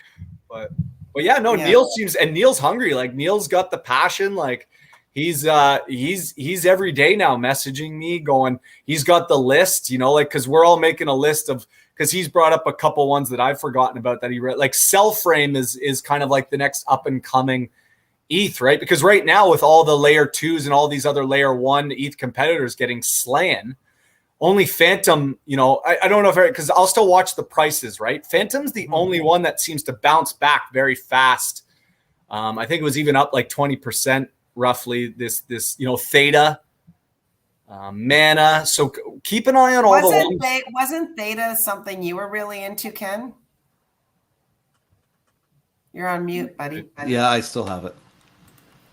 But yeah, no, yeah. Neil's hungry. Like Neil's got the passion. Like he's every day now messaging me going, he's got the list, cause we're all making a list of, cause he's brought up a couple ones that I've forgotten about that he read. Like Cellframe is kind of like the next up and coming ETH, right? Because right now with all the layer 2s and all these other layer 1 ETH competitors getting slain, only Phantom, I don't know because I'll still watch the prices, right? Phantom's the only one that seems to bounce back very fast. I think it was even up like 20% roughly. This Theta, Mana. So keep an eye on all the ones. Wasn't Theta something you were really into, Ken? You're on mute, buddy. Yeah, I still have it.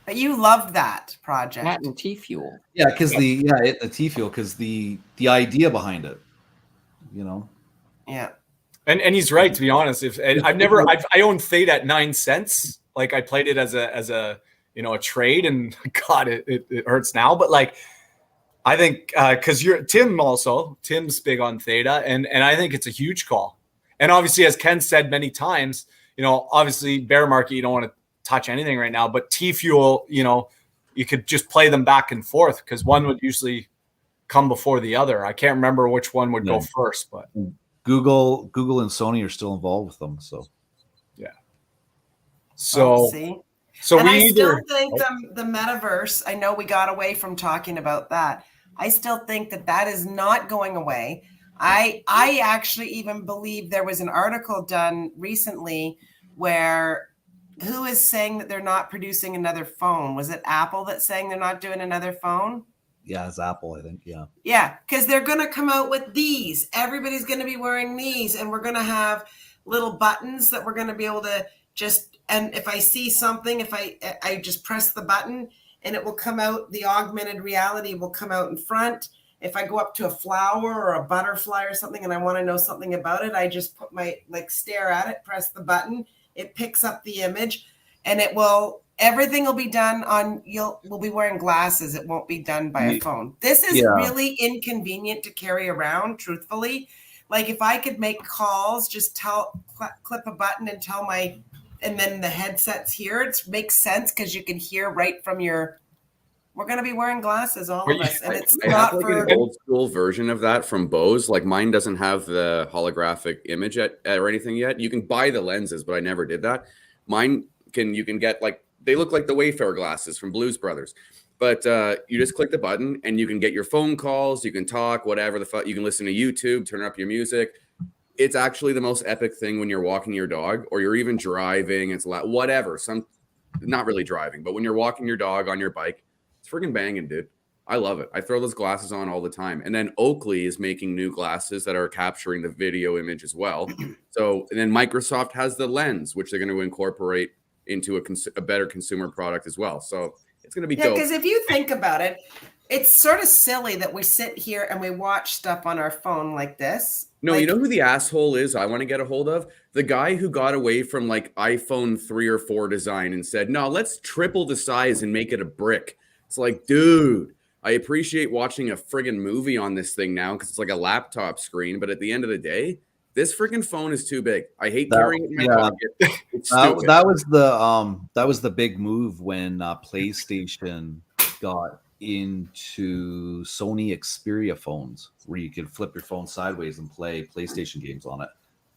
But you loved that project. That and T-Fuel. Yeah, because the T-Fuel, because the idea behind it, Yeah. And he's right, to be honest. I owned Theta at 9 cents. Like I played it as a a trade, and God, it hurts now. But like I think because Tim's big on Theta, and I think it's a huge call. And obviously, as Ken said many times, obviously bear market, you don't want to touch anything right now, but T-Fuel, you could just play them back and forth because one would usually come before the other. I can't remember which one would go first, but Google and Sony are still involved with them. So yeah. So and I still think the metaverse, I know we got away from talking about that. I still think that is not going away. I actually even believe there was an article done recently where who is saying that they're not producing another phone? Was it Apple that's saying they're not doing another phone? Yeah, it's Apple, I think. Yeah. Yeah, because they're going to come out with these. Everybody's going to be wearing these, and we're going to have little buttons that we're going to be able to just, and if I see something, if I just press the button and it will come out, the augmented reality will come out in front. If I go up to a flower or a butterfly or something and I want to know something about it, I just put my, like, stare at it, press the button, it picks up the image, and it will, everything will be done on, we'll be wearing glasses. It won't be done by a phone. This is really inconvenient to carry around, truthfully. Like, if I could make calls, just clip a button and tell and then the headset's here. It makes sense because you can hear right from your, we're going to be wearing glasses, all of us. And it's not have, like, for an old school version of that from Bose. Like, mine doesn't have the holographic image or anything yet. You can buy the lenses, but I never did that. Mine you can get, like, they look like the Wayfarer glasses from Blues Brothers. But you just click the button and you can get your phone calls, you can talk, whatever the fuck, you can listen to YouTube, turn up your music. It's actually the most epic thing when you're walking your dog or you're even driving. It's whatever. Not really driving, but when you're walking your dog on your bike, it's freaking banging, dude. I love it. I throw those glasses on all the time. And then Oakley is making new glasses that are capturing the video image as well. So, and then Microsoft has the lens, which they're going to incorporate into a better consumer product as well. So it's going to be dope. Because if you think about it, it's sort of silly that we sit here and we watch stuff on our phone like this. No, like, you know who the asshole is I want to get a hold of? The guy who got away from, like, iPhone 3 or 4 design and said, no, let's triple the size and make it a brick. It's like, dude, I appreciate watching a friggin' movie on this thing now because it's like a laptop screen. But at the end of the day, this freaking phone is too big. I hate carrying it in my pocket. It's stupid. That was the big move when PlayStation got into Sony Xperia phones, where you could flip your phone sideways and play PlayStation games on it.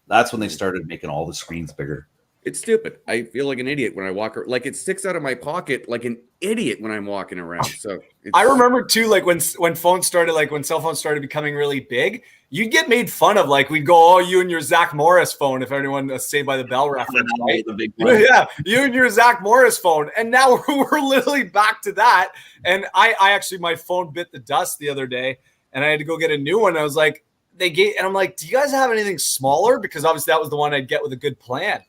That's when they started making all the screens bigger. It's stupid. I feel like an idiot when I walk. Like, it sticks out of my pocket like an idiot when I'm walking around. So I remember too, like when phones started, like when cell phones started becoming really big, you'd get made fun of. Like, we'd go, "Oh, you and your Zach Morris phone." If anyone Saved by the Bell reference, right? The big one. Yeah, you and your Zach Morris phone, and now we're literally back to that. And I actually, my phone bit the dust the other day, and I had to go get a new one. I was like, and I'm like, "Do you guys have anything smaller?" Because obviously that was the one I'd get with a good plan.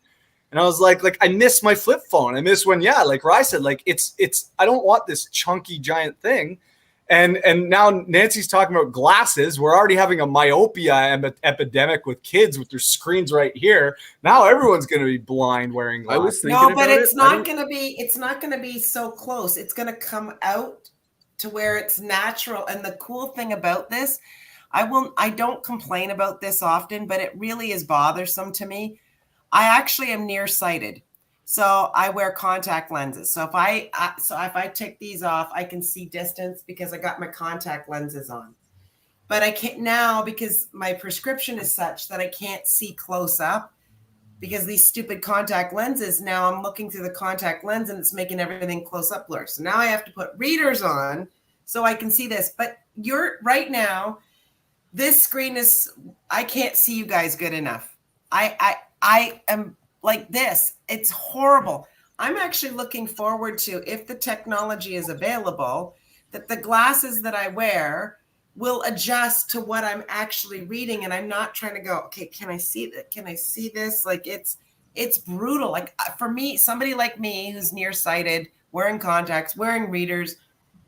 And I was like I miss my flip phone. I miss when, like Rye said, like it's I don't want this chunky giant thing. And now Nancy's talking about glasses. We're already having a myopia epidemic with kids with their screens right here. Now everyone's going to be blind wearing glasses. I was thinking but it's not going to be so close. It's going to come out to where it's natural. And the cool thing about this, I don't complain about this often, but it really is bothersome to me. I actually am nearsighted, so I wear contact lenses. So if I take these off, I can see distance because I got my contact lenses on. But I can't now because my prescription is such that I can't see close up because these stupid contact lenses. Now I'm looking through the contact lens and it's making everything close up blur. So now I have to put readers on so I can see this. But right now, this screen is, I can't see you guys good enough. I am like this. It's horrible. I'm actually looking forward to, if the technology is available, that the glasses that I wear will adjust to what I'm actually reading. And I'm not trying to go, okay, can I see that? Can I see this? Like, it's brutal. Like, for me, somebody like me who's nearsighted, wearing contacts, wearing readers,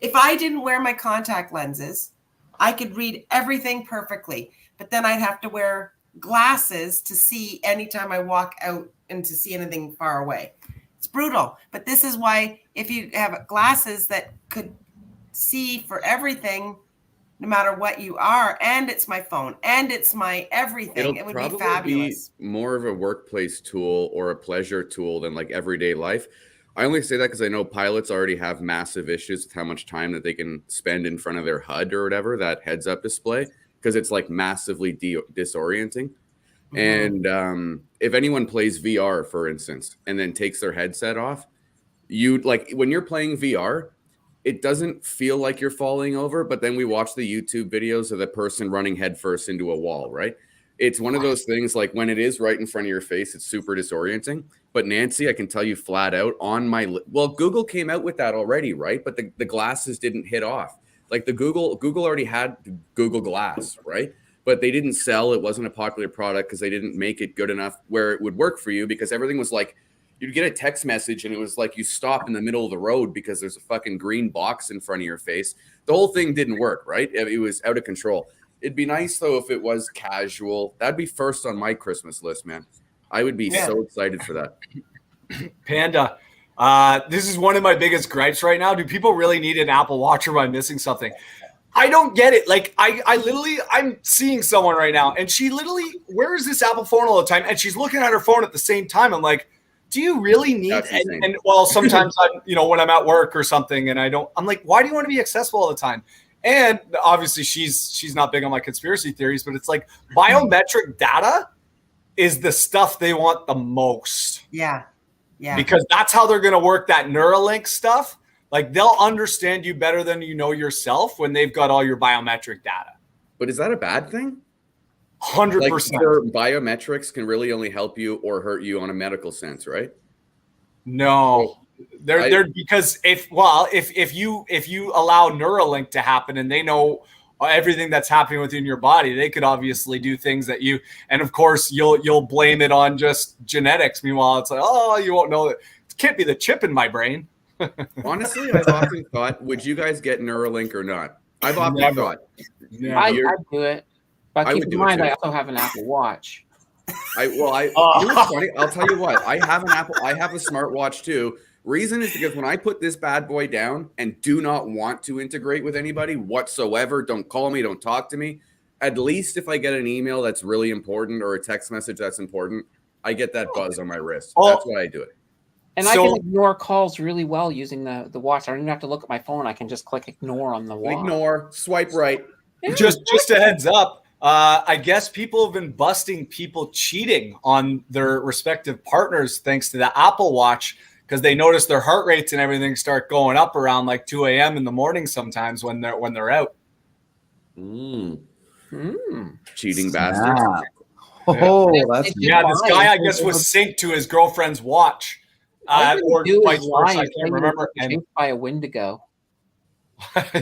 if I didn't wear my contact lenses, I could read everything perfectly. But then I'd have to wear glasses to see anytime I walk out and to see anything far away. It's brutal. But this is why, if you have glasses that could see for everything, no matter what you are, and it's my phone and it's my everything, it would be fabulous. Be more of a workplace tool or a pleasure tool than like everyday life. I only say that because I know pilots already have massive issues with how much time that they can spend in front of their HUD or whatever, that heads up display, because it's like massively disorienting. Mm-hmm. And if anyone plays VR, for instance, and then takes their headset off, you like when you're playing VR, it doesn't feel like you're falling over, but then we watch the YouTube videos of the person running headfirst into a wall, right? It's one of those things, like when it is right in front of your face, it's super disorienting. But Nancy, I can tell you flat out well, Google came out with that already, right? But the glasses didn't hit off. Like Google already had Google Glass, right? but they didn't sell. It wasn't a popular product because they didn't make it good enough where it would work for you, because everything was like, you'd get a text message and it was like you stop in the middle of the road because there's a fucking green box in front of your face. The whole thing didn't work, right? It was out of control. It'd be nice though if it was casual. That'd be first on my Christmas list, man. I would be so excited for that. Panda, this is one of my biggest gripes right now. Do people really need an Apple Watch, or am I missing something? I don't get it. Like I'm seeing someone right now and she literally wears this Apple phone all the time and she's looking at her phone at the same time. I'm like, do you really need, and well, sometimes I'm, when I'm at work or something and I'm like, why do you want to be accessible all the time? And obviously she's not big on my conspiracy theories, but it's like biometric data is the stuff they want the most. Yeah. Yeah. Because that's how they're going to work that Neuralink stuff. Like they'll understand you better than you know yourself when they've got all your biometric data. But is that a bad thing? 100%. Like their biometrics can really only help you or hurt you on a medical sense, right? No. They're because if you allow Neuralink to happen and they know everything that's happening within your body, they could obviously do things that you, and of course you'll blame it on just genetics. Meanwhile, it's like, oh, you won't know that it can't be the chip in my brain. Honestly, I've often thought, would you guys get Neuralink or not? I've often thought. I'd do it. But keep in mind, I also have an Apple Watch. You know what's funny? I'll tell you what. I have a smartwatch too. Reason is because when I put this bad boy down and do not want to integrate with anybody whatsoever, don't call me, don't talk to me. At least if I get an email that's really important or a text message that's important, I get that buzz on my wrist. That's why I do it. And I can ignore calls really well using the watch. I don't even have to look at my phone. I can just click ignore on the watch. Ignore, swipe right. Just a heads up. I guess people have been busting people cheating on their respective partners thanks to the Apple Watch, because they notice their heart rates and everything start going up around like 2 a.m. in the morning sometimes when they're out. Cheating bastard. Oh, that's this guy I guess was synced to his girlfriend's watch. Or vice versa, I can't remember. And by a Wendigo.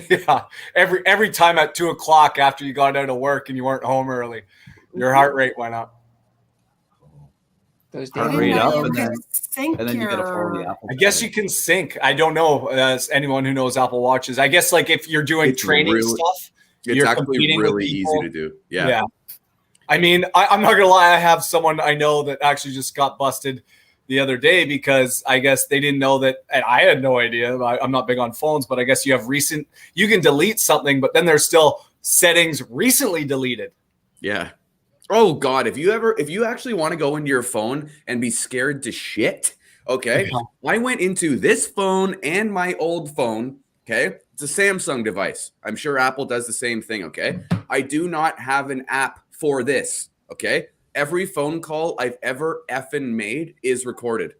Yeah, every time at 2 o'clock after you got out of work and you weren't home early, your heart rate went up. Those heart rate up, and then you get a phone. I guess you can sync. I don't know. As anyone who knows Apple Watches, I guess like if you're doing training stuff, it's actually really easy to do. Yeah. I mean, I'm not gonna lie. I have someone I know that actually just got busted the other day because I guess they didn't know that, and I had no idea. I'm not big on phones, but I guess you can delete something, but then there's still settings recently deleted. Yeah. Oh God, if you actually want to go into your phone and be scared to shit, okay? Yeah. I went into this phone and my old phone, okay? It's a Samsung device. I'm sure Apple does the same thing, okay? I do not have an app for this, okay? Every phone call I've ever effing made is recorded.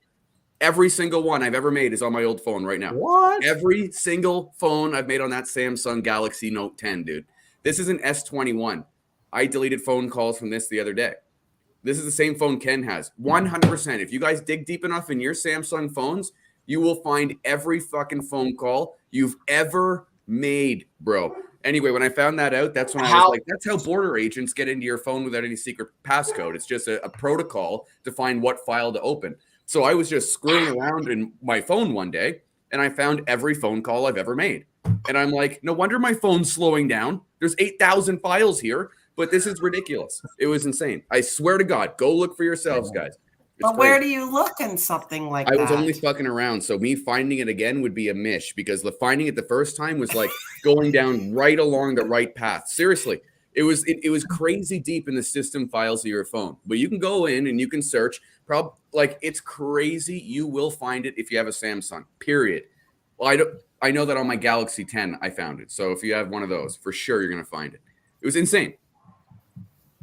Every single one I've ever made is on my old phone right now. What? Every single phone I've made on that Samsung Galaxy Note 10, dude. This is an S21. I deleted phone calls from this the other day. This is the same phone Ken has. 100%. If you guys dig deep enough in your Samsung phones, you will find every fucking phone call you've ever made, bro. Anyway, when I found that out, that's when I was like, that's how border agents get into your phone without any secret passcode. It's just a protocol to find what file to open. So I was just screwing around in my phone one day, and I found every phone call I've ever made. And I'm like, no wonder my phone's slowing down. There's 8,000 files here, but this is ridiculous. It was insane. I swear to God, go look for yourselves, guys. But where do you look in something like that? I was only fucking around, so me finding it again would be a mish, because the finding it the first time was like going down right along the right path. Seriously, it was crazy deep in the system files of your phone. But you can go in and you can search. It's crazy. You will find it if you have a Samsung. Period. Well, I know that on my Galaxy 10 I found it. So if you have one of those, for sure you're gonna find it. It was insane.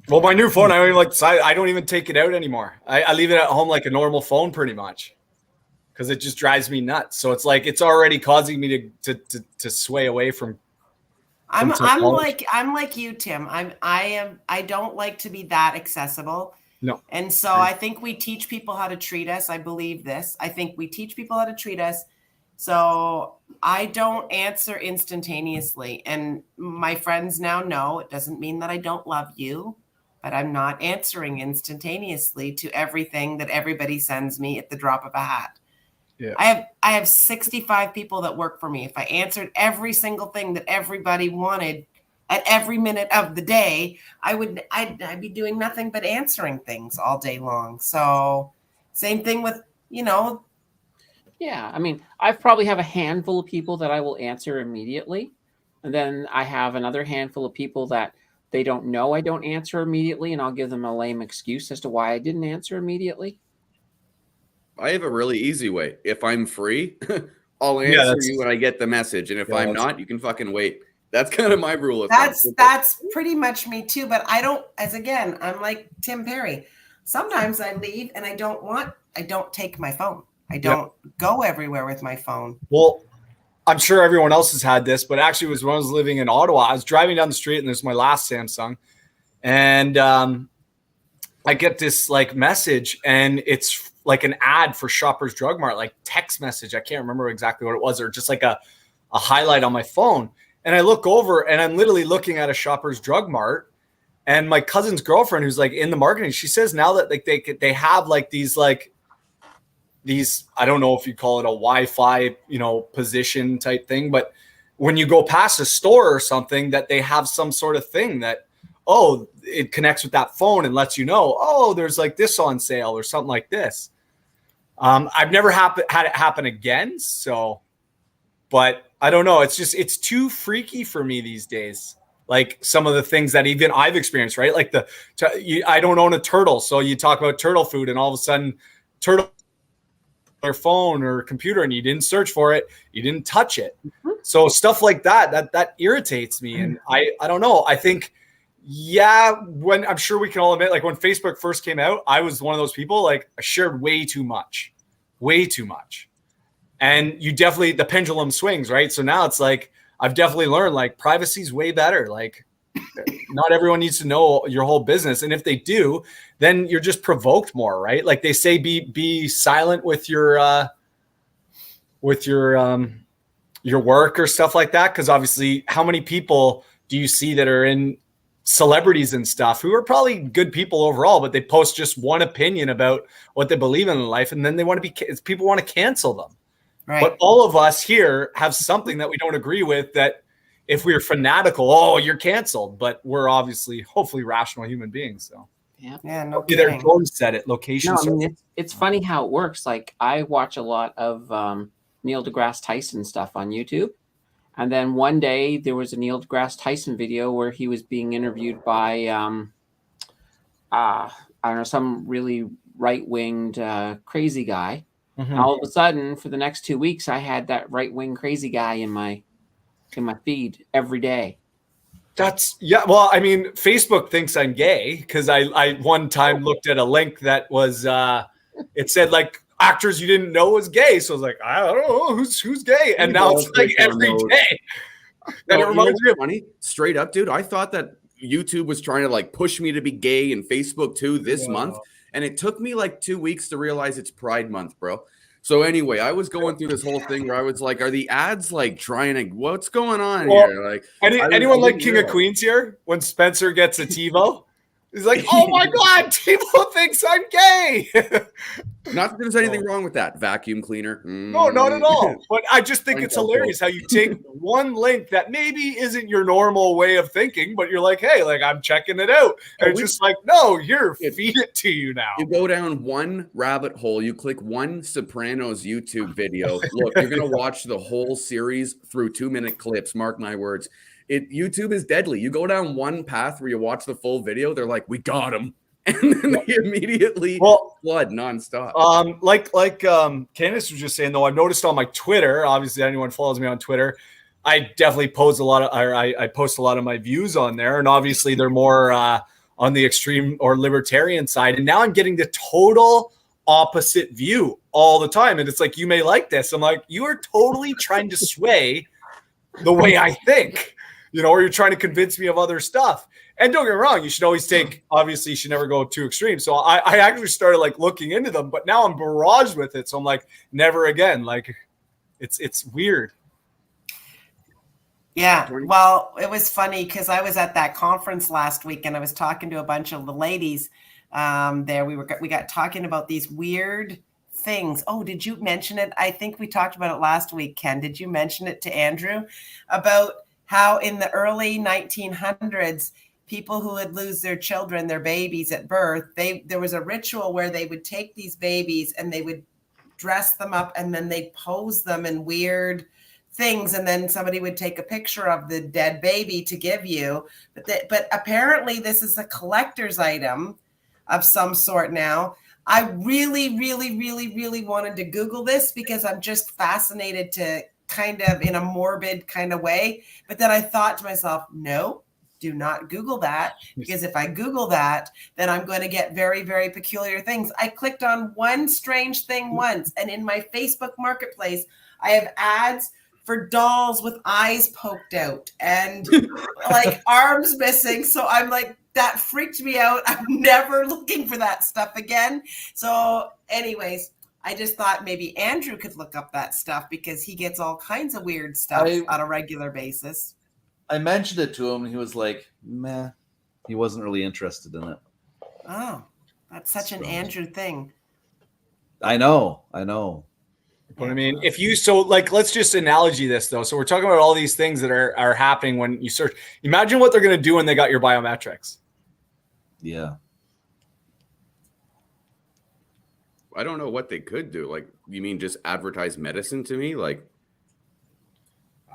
Well, my new phone, I don't even take it out anymore. I leave it at home like a normal phone pretty much, because it just drives me nuts. So it's like it's already causing me to sway away from. I'm like you, Tim. I don't like to be that accessible. No. And so I think we teach people how to treat us. I believe this. I think we teach people how to treat us, So I don't answer instantaneously. And my friends now know it doesn't mean that I don't love you, but I'm not answering instantaneously to everything that everybody sends me at the drop of a hat. Yeah. I have 65 people that work for me. If I answered every single thing that everybody wanted at every minute of the day, I'd be doing nothing but answering things all day long. So same thing with, Yeah, I mean, I probably have a handful of people that I will answer immediately. And then I have another handful of people that they don't know I don't answer immediately, and I'll give them a lame excuse as to why I didn't answer immediately. I have a really easy way. If I'm free, I'll answer you when I get the message. And if I'm not, you can fucking wait. That's kind of my rule of thumb. That's pretty much me too. But I don't, I'm like Tim Perry. Sometimes I leave and I don't take my phone. I don't go everywhere with my phone. Well, I'm sure everyone else has had this, but actually it was when I was living in Ottawa. I was driving down the street and there's my last Samsung. And I get this like message, and it's like an ad for Shoppers Drug Mart, like text message. I can't remember exactly what it was, or just like a highlight on my phone. And I look over and I'm literally looking at a Shoppers Drug Mart, and my cousin's girlfriend, who's like in the marketing, she says now that like they have like these, I don't know if you call it a Wi-Fi, position type thing, but when you go past a store or something, that they have some sort of thing that, it connects with that phone and lets you know, there's like this on sale or something like this. I've never had it happen again. So, but I don't know. It's too freaky for me these days. Like some of the things that even I've experienced, right? Like I don't own a turtle. So you talk about turtle food and all of a sudden turtle or phone or computer, and you didn't search for it. You didn't touch it. Mm-hmm. So stuff like that irritates me. And I don't know. I think, when I'm sure we can all admit, like when Facebook first came out, I was one of those people, like I shared way too much. And you definitely, the pendulum swings, right? So now it's like, I've definitely learned like privacy is way better. Like not everyone needs to know your whole business. And if they do, then you're just provoked more, right? Like they say, be silent with your work or stuff like that. Cause obviously how many people do you see that are in celebrities and stuff who are probably good people overall, but they post just one opinion about what they believe in life. And then people want to cancel them. Right. But all of us here have something that we don't agree with, that if we're fanatical, you're canceled. But we're obviously, hopefully, rational human beings. So no their phone said it. Location. No, I mean, it's funny how it works. Like I watch a lot of Neil deGrasse Tyson stuff on YouTube. And then one day there was a Neil deGrasse Tyson video where he was being interviewed by, I don't know, some really right-winged crazy guy. Mm-hmm. And all of a sudden, for the next 2 weeks, I had that right-wing crazy guy in my feed every day. Well, I mean, Facebook thinks I'm gay because I one time looked at a link that was, it said like, actors you didn't know was gay. So I was like, I don't know who's gay. And now it's like every day. And it reminds me of funny. Straight up, dude. I thought that YouTube was trying to like push me to be gay, and Facebook too this month. And it took me like 2 weeks to realize it's Pride Month, bro. So anyway, I was going through this whole thing where I was like, are the ads like trying to, what's going on here? Like anyone like King of Queens here when Spencer gets a TiVo? He's like, oh my God, TiVo thinks I'm gay. Not that there's anything wrong with that. Vacuum cleaner. No, not at all. But I just think it's hilarious how you take one link that maybe isn't your normal way of thinking, but you're like, hey, like I'm checking it out. And it's just like, no, feed it to you now. You go down one rabbit hole, you click one Sopranos YouTube video. Look, you're going to watch the whole series through 2-minute clips. Mark my words. YouTube is deadly. You go down one path where you watch the full video, they're like, we got him. And then they immediately flood nonstop. Like Candace was just saying, though, I've noticed on my Twitter, obviously anyone follows me on Twitter, I definitely post a lot of, I post a lot of my views on there. And obviously they're more on the extreme or libertarian side. And now I'm getting the total opposite view all the time. And it's like, you may like this. I'm like, you are totally trying to sway the way I think. Or you're trying to convince me of other stuff. And don't get me wrong, you should always obviously you should never go too extreme. So I actually started like looking into them, but now I'm barraged with it. So I'm like, never again. Like It's weird. Yeah, well, it was funny because I was at that conference last week and I was talking to a bunch of the ladies there. We got talking about these weird things. Oh, did you mention it? I think we talked about it last week, Ken. Did you mention it to Andrew about how in the early 1900s, people who would lose their children, their babies at birth, there was a ritual where they would take these babies and they would dress them up and then they'd pose them in weird things, and then somebody would take a picture of the dead baby to give you. But apparently this is a collector's item of some sort now. I really, really, really, really wanted to Google this because I'm just fascinated to kind of in a morbid kind of way. But then I thought to myself, no, do not Google that, because if I Google that, then I'm going to get very, very peculiar things. I clicked on one strange thing once, and in my Facebook marketplace, I have ads for dolls with eyes poked out and like arms missing. So I'm like, that freaked me out. I'm never looking for that stuff again. So anyways, I just thought maybe Andrew could look up that stuff because he gets all kinds of weird stuff on a regular basis. I mentioned it to him and he was like, meh. He wasn't really interested in it. Oh, that's such an Andrew thing. I know. But I mean, let's just analogy this though. So we're talking about all these things that are happening when you search. Imagine what they're going to do when they got your biometrics. Yeah. I don't know what they could do. Like, you mean just advertise medicine to me? Like,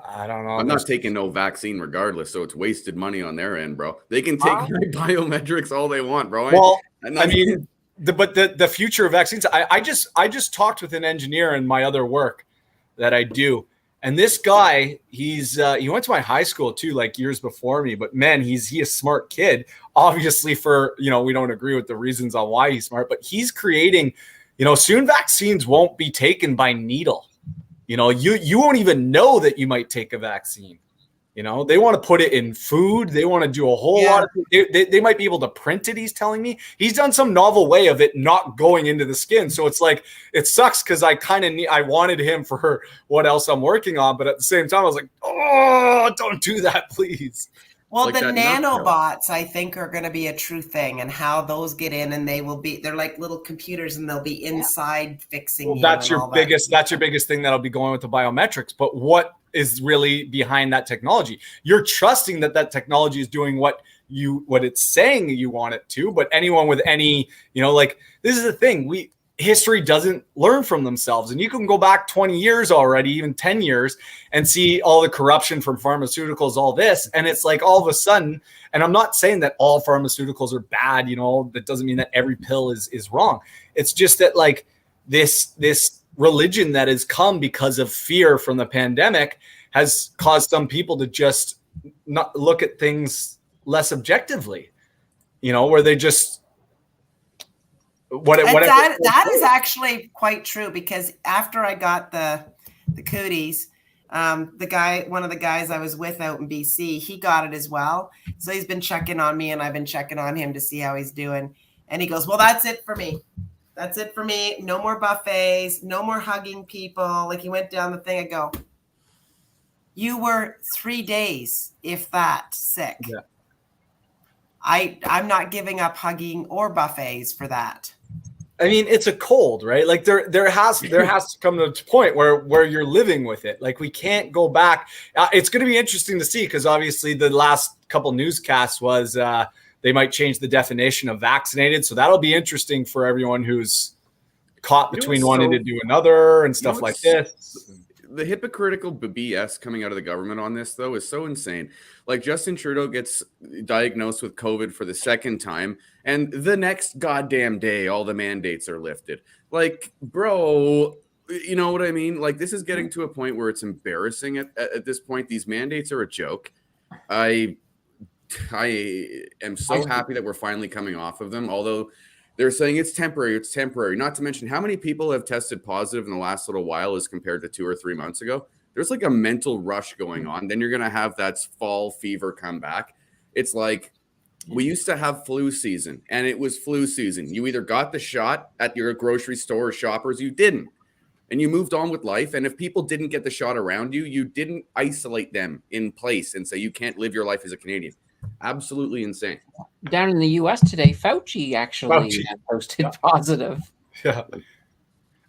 I don't know. I'm not taking no vaccine regardless, so it's wasted money on their end, bro. They can take my biometrics all they want, bro. Well, I mean, the future of vaccines. I just talked with an engineer in my other work that I do, and this guy, he went to my high school too, like years before me. But man, he's a smart kid. Obviously, for we don't agree with the reasons on why he's smart, but he's creating. Soon vaccines won't be taken by needle. You won't even know that you might take a vaccine. They want to put it in food. They want to do a whole lot of things. They might be able to print it. He's telling me he's done some novel way of it not going into the skin. So it's like, it sucks because I wanted him for what else I'm working on. But at the same time, I was like, oh, don't do that, please. Well, like the nanobots, I think, are going to be a true thing, and how those get in, and they're like little computers, and they'll be inside fixing. Well, that's your biggest thing that'll be going with the biometrics. But what is really behind that technology? You're trusting that technology is doing what it's saying you want it to. But anyone with any, this is the thing, history doesn't learn from themselves. And you can go back 20 years already, even 10 years, and see all the corruption from pharmaceuticals, all this. And it's like all of a sudden, and I'm not saying that all pharmaceuticals are bad, that doesn't mean that every pill is wrong. It's just that like this religion that has come because of fear from the pandemic has caused some people to just not look at things less objectively, where they just, that is actually quite true, because after I got the cooties, one of the guys I was with out in BC, he got it as well. So he's been checking on me and I've been checking on him to see how he's doing. And he goes, well, that's it for me. That's it for me. No more buffets, no more hugging people. Like, he went down the thing. I go, you were 3 days, if that, sick. Yeah. I'm not giving up hugging or buffets for that. I mean, it's a cold, right? Like there has to come to a point where you're living with it. Like, we can't go back. It's going to be interesting to see, because obviously the last couple newscasts was they might change the definition of vaccinated. So that'll be interesting for everyone who's caught between wanting to do another and stuff like this. The hypocritical BS coming out of the government on this, though, is so insane. Like, Justin Trudeau gets diagnosed with COVID for the second time, and the next goddamn day, all the mandates are lifted. Like, bro, you know what I mean? Like, this is getting to a point where it's embarrassing at this point. These mandates are a joke. I am so happy that we're finally coming off of them, although they're saying it's temporary. It's temporary. Not to mention how many people have tested positive in the last little while as compared to 2 or 3 months ago. There's like a mental rush going on. Then you're going to have that fall fever come back. It's like we used to have flu season, and it was flu season. You either got the shot at your grocery store or Shoppers, you didn't. and you moved on with life. And if people didn't get the shot around you, you didn't isolate them in place and say you can't live your life as a Canadian. Absolutely insane. Down in the US today, Fauci actually posted positive. Yeah.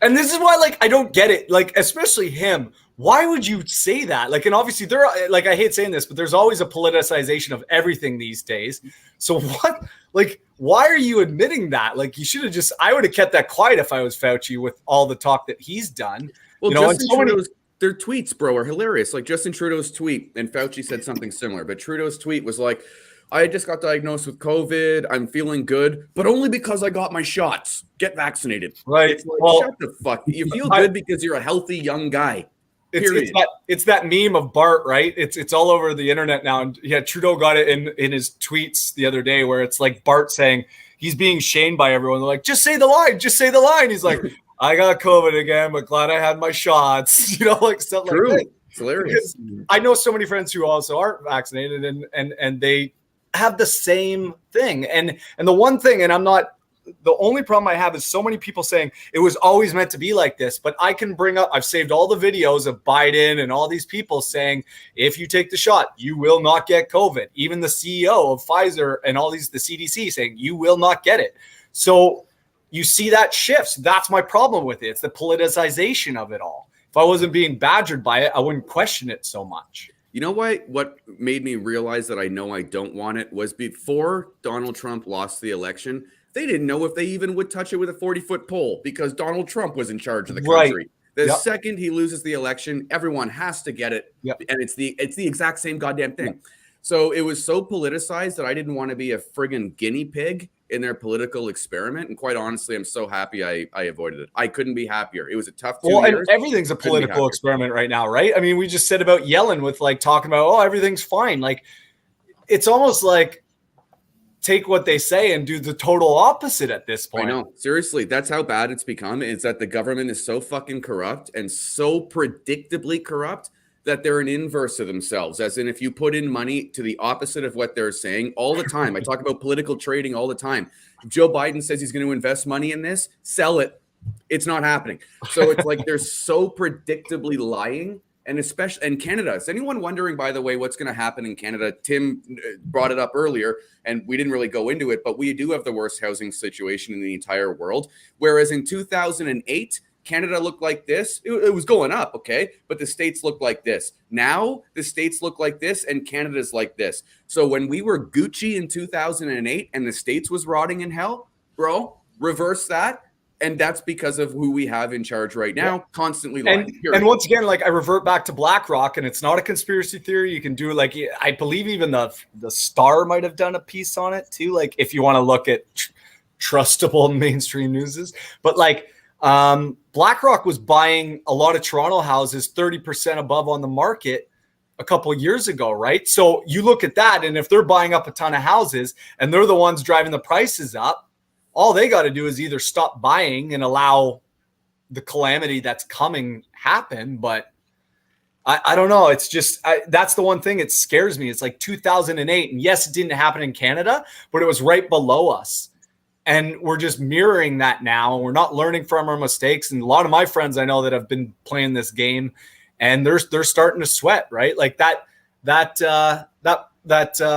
And this is why, like, I don't get it. Like, especially him. Why would you say that? Like, and obviously there are, like, I hate saying this, but there's always a politicization of everything these days. So what, like, why are you admitting that? Like, you should have just, I would have kept that quiet if I was Fauci with all the talk that he's done. Well, you know, Justin Trudeau's, their tweets, bro, are hilarious. Like Justin Trudeau's tweet, and Fauci said something similar, but Trudeau's tweet was like, I just got diagnosed with COVID. I'm feeling good, but only because I got my shots. Get vaccinated. Right. It's like, shut the fuck. You feel good because you're a healthy young guy. It's that meme of Bart, right? It's all over the internet now. And yeah, Trudeau got it in his tweets the other day where it's like Bart saying he's being shamed by everyone. They're like, just say the line, just say the line. He's like, I got COVID again, but glad I had my shots. You know, like stuff like that. It's hilarious. Because I know so many friends who also aren't vaccinated and they have the same thing. And the one thing, and the only problem I have is so many people saying it was always meant to be like this, but I can bring up, I've saved all the videos of Biden and all these people saying, if you take the shot, you will not get COVID. Even the CEO of Pfizer and all these, the CDC saying you will not get it. So you see that shifts. That's my problem with it. It's the politicization of it all. If I wasn't being badgered by it, I wouldn't question it so much. You know what made me realize that I know I don't want it was before Donald Trump lost the election, they didn't know if they even would touch it with a 40-foot pole because Donald Trump was in charge of the country. Right. The second he loses the election, everyone has to get it. Yep. And it's the exact same goddamn thing. Yep. So it was so politicized that I didn't want to be a friggin' guinea pig in their political experiment. And quite honestly, I'm so happy I avoided it. I couldn't be happier. It was a tough 2 years. And everything's a political experiment right now, right? I mean, we just said about Yellen with like talking about, oh, everything's fine. Like, it's almost like take what they say and do the total opposite at this point. I know. Seriously, that's how bad it's become. It's that the government is so fucking corrupt and so predictably corrupt that they're an inverse of themselves. As in, if you put in money to the opposite of what they're saying all the time, I talk about political trading all the time. If Joe Biden says he's going to invest money in this, sell it. It's not happening. So it's like they're so predictably lying. And especially in Canada, is anyone wondering, by the way, what's going to happen in Canada? Tim brought it up earlier, and we didn't really go into it, but we do have the worst housing situation in the entire world. Whereas in 2008, Canada looked like this. It was going up, okay? But the states look like this. Now the states look like this and Canada's like this. So when we were Gucci in 2008 and the states was rotting in hell, bro, reverse that. And that's because of who we have in charge right now, constantly lying. And once again, like I revert back to Blackrock, and it's not a conspiracy theory. You can do like, I believe even the Star might have done a piece on it too. Like if you want to look at trustable mainstream news, but like BlackRock was buying a lot of Toronto houses 30% above on the market a couple of years ago, right? So you look at that, and if they're buying up a ton of houses and they're the ones driving the prices up, all they got to do is either stop buying and allow the calamity that's coming happen. But I don't know. It's just, that's the one thing. It scares me. It's like 2008. And yes, it didn't happen in Canada, but it was right below us. And we're just mirroring that now. And we're not learning from our mistakes. And a lot of my friends I know that have been playing this game, and they're starting to sweat, right? Like that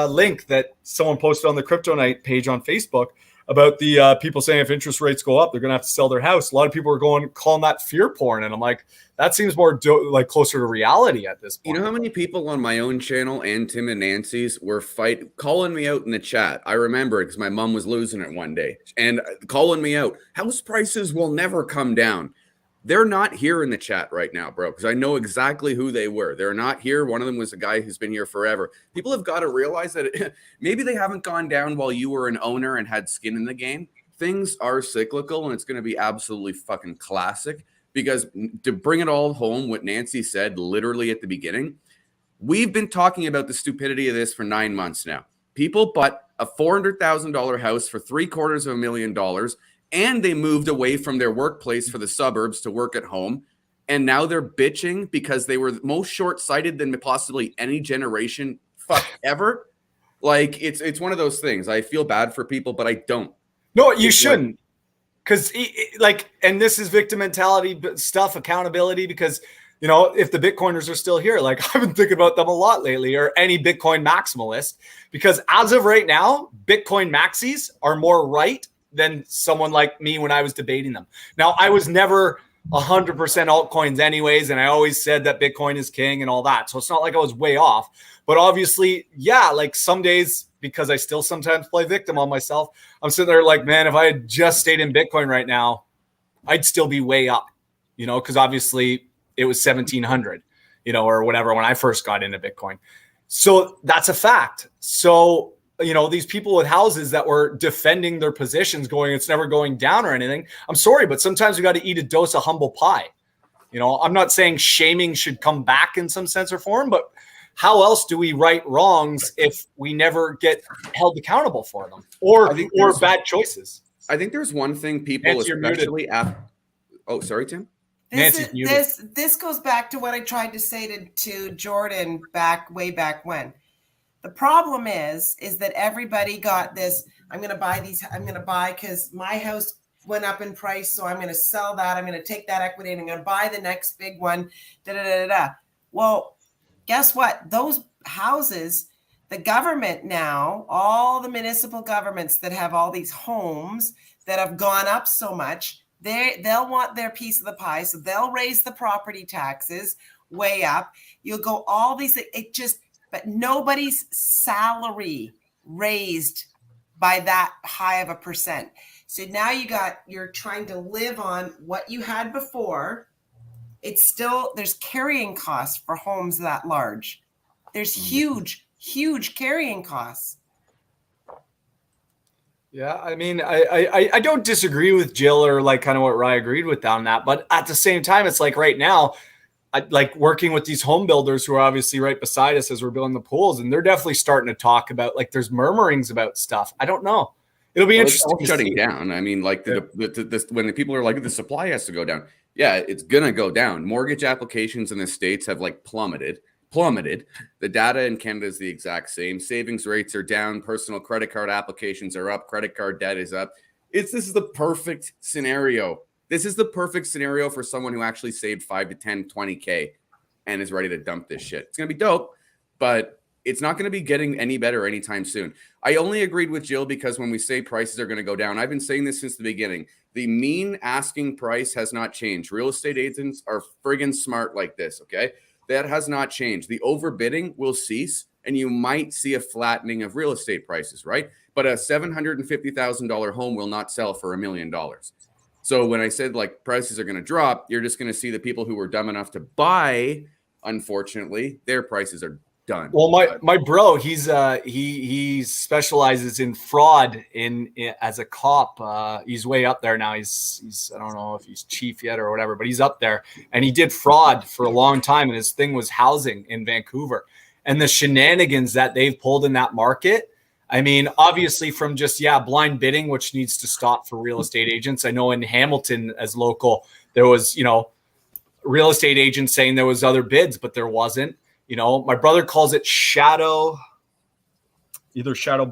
link that someone posted on the Crypto Night page on Facebook about the people saying if interest rates go up, they're going to have to sell their house. A lot of people are calling that fear porn. And I'm like, that seems more like closer to reality at this point. You know how many people on my own channel and Tim and Nancy's were calling me out in the chat? I remember it because my mom was losing it one day and calling me out. House prices will never come down. They're not here in the chat right now, bro, because I know exactly who they were. They're not here. One of them was a guy who's been here forever. People have got to realize that maybe they haven't gone down while you were an owner and had skin in the game. Things are cyclical, and it's going to be absolutely fucking classic, because to bring it all home, what Nancy said literally at the beginning, we've been talking about the stupidity of this for 9 months now. People bought a $400,000 house for $750,000, and they moved away from their workplace for the suburbs to work at home. And now they're bitching because they were most short-sighted than possibly any generation ever. Like, it's one of those things. I feel bad for people, but I don't. No, you shouldn't. because like, and this is victim mentality stuff, accountability, because, you know, if the Bitcoiners are still here, like I've been thinking about them a lot lately, or any Bitcoin maximalist, because as of right now, Bitcoin maxis are more right than someone like me when I was debating them. Now, I was never 100% altcoins anyways, and I always said that Bitcoin is king and all that. So it's not like I was way off. But obviously, yeah, like some days, because I still sometimes play victim on myself, I'm sitting there like, man, if I had just stayed in Bitcoin right now, I'd still be way up, you know, because obviously it was 1700, you know, or whatever when I first got into Bitcoin. So that's a fact. So, you know, these people with houses that were defending their positions going, it's never going down or anything. I'm sorry, but sometimes we got to eat a dose of humble pie. You know, I'm not saying shaming should come back in some sense or form, but how else do we right wrongs if we never get held accountable for them or bad choices? I think there's one thing people, Nancy, especially after. Oh, sorry, Tim. This goes back to what I tried to say to Jordan way back when. The problem is that everybody got this. I'm going to buy these. I'm going to buy because my house went up in price, so I'm going to sell that. I'm going to take that equity and I'm going to buy the next big one. Well, guess what? Those houses, the government now, all the municipal governments that have all these homes that have gone up so much, they'll want their piece of the pie, so they'll raise the property taxes way up. You'll go all these. But nobody's salary raised by that high of a percent. So now you're trying to live on what you had before. It's still, there's carrying costs for homes that large. There's huge carrying costs. Yeah, I mean, I don't disagree with Jill or like kind of what Rye agreed with on that. But at the same time, it's like right now, I like working with these home builders who are obviously right beside us as we're building the pools, and they're definitely starting to talk about, like, there's murmurings about stuff. I don't know. It'll be interesting. It's shutting down. I mean, like when the people are like, the supply has to go down. Yeah, it's gonna go down. Mortgage applications in the States have like plummeted. The data in Canada is the exact same. Savings rates are down. Personal credit card applications are up. Credit card debt is up. This is the perfect scenario. This is the perfect scenario for someone who actually saved 5 to 10, 20K and is ready to dump this shit. It's going to be dope, but it's not going to be getting any better anytime soon. I only agreed with Jill because when we say prices are going to go down, I've been saying this since the beginning. The mean asking price has not changed. Real estate agents are friggin' smart like this, okay? That has not changed. The overbidding will cease, and you might see a flattening of real estate prices, right? But a $750,000 home will not sell for $1 million. So when I said like prices are going to drop, you're just going to see the people who were dumb enough to buy, unfortunately, their prices are done. Well, my bro, he specializes in fraud in as a cop. He's way up there now. He's I don't know if he's chief yet or whatever, but he's up there. And he did fraud for a long time, and his thing was housing in Vancouver. And the shenanigans that they've pulled in that market, I mean, obviously from just, blind bidding, which needs to stop for real estate agents. I know in Hamilton as local, there was, real estate agents saying there was other bids, but there wasn't. My brother calls it shadow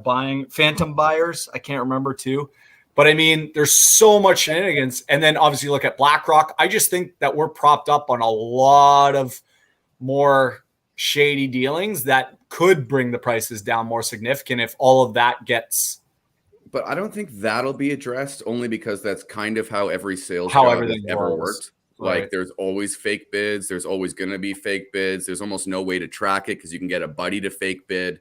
buying, phantom buyers. I can't remember too. But I mean, there's so much shenanigans. And then obviously look at Blackrock. I just think that we're propped up on a lot of more shady dealings that could bring the prices down more significant if all of that gets. But I don't think that'll be addressed, only because that's kind of how every sales job has ever worked. Like there's always fake bids. There's always going to be fake bids. There's almost no way to track it because you can get a buddy to fake bid.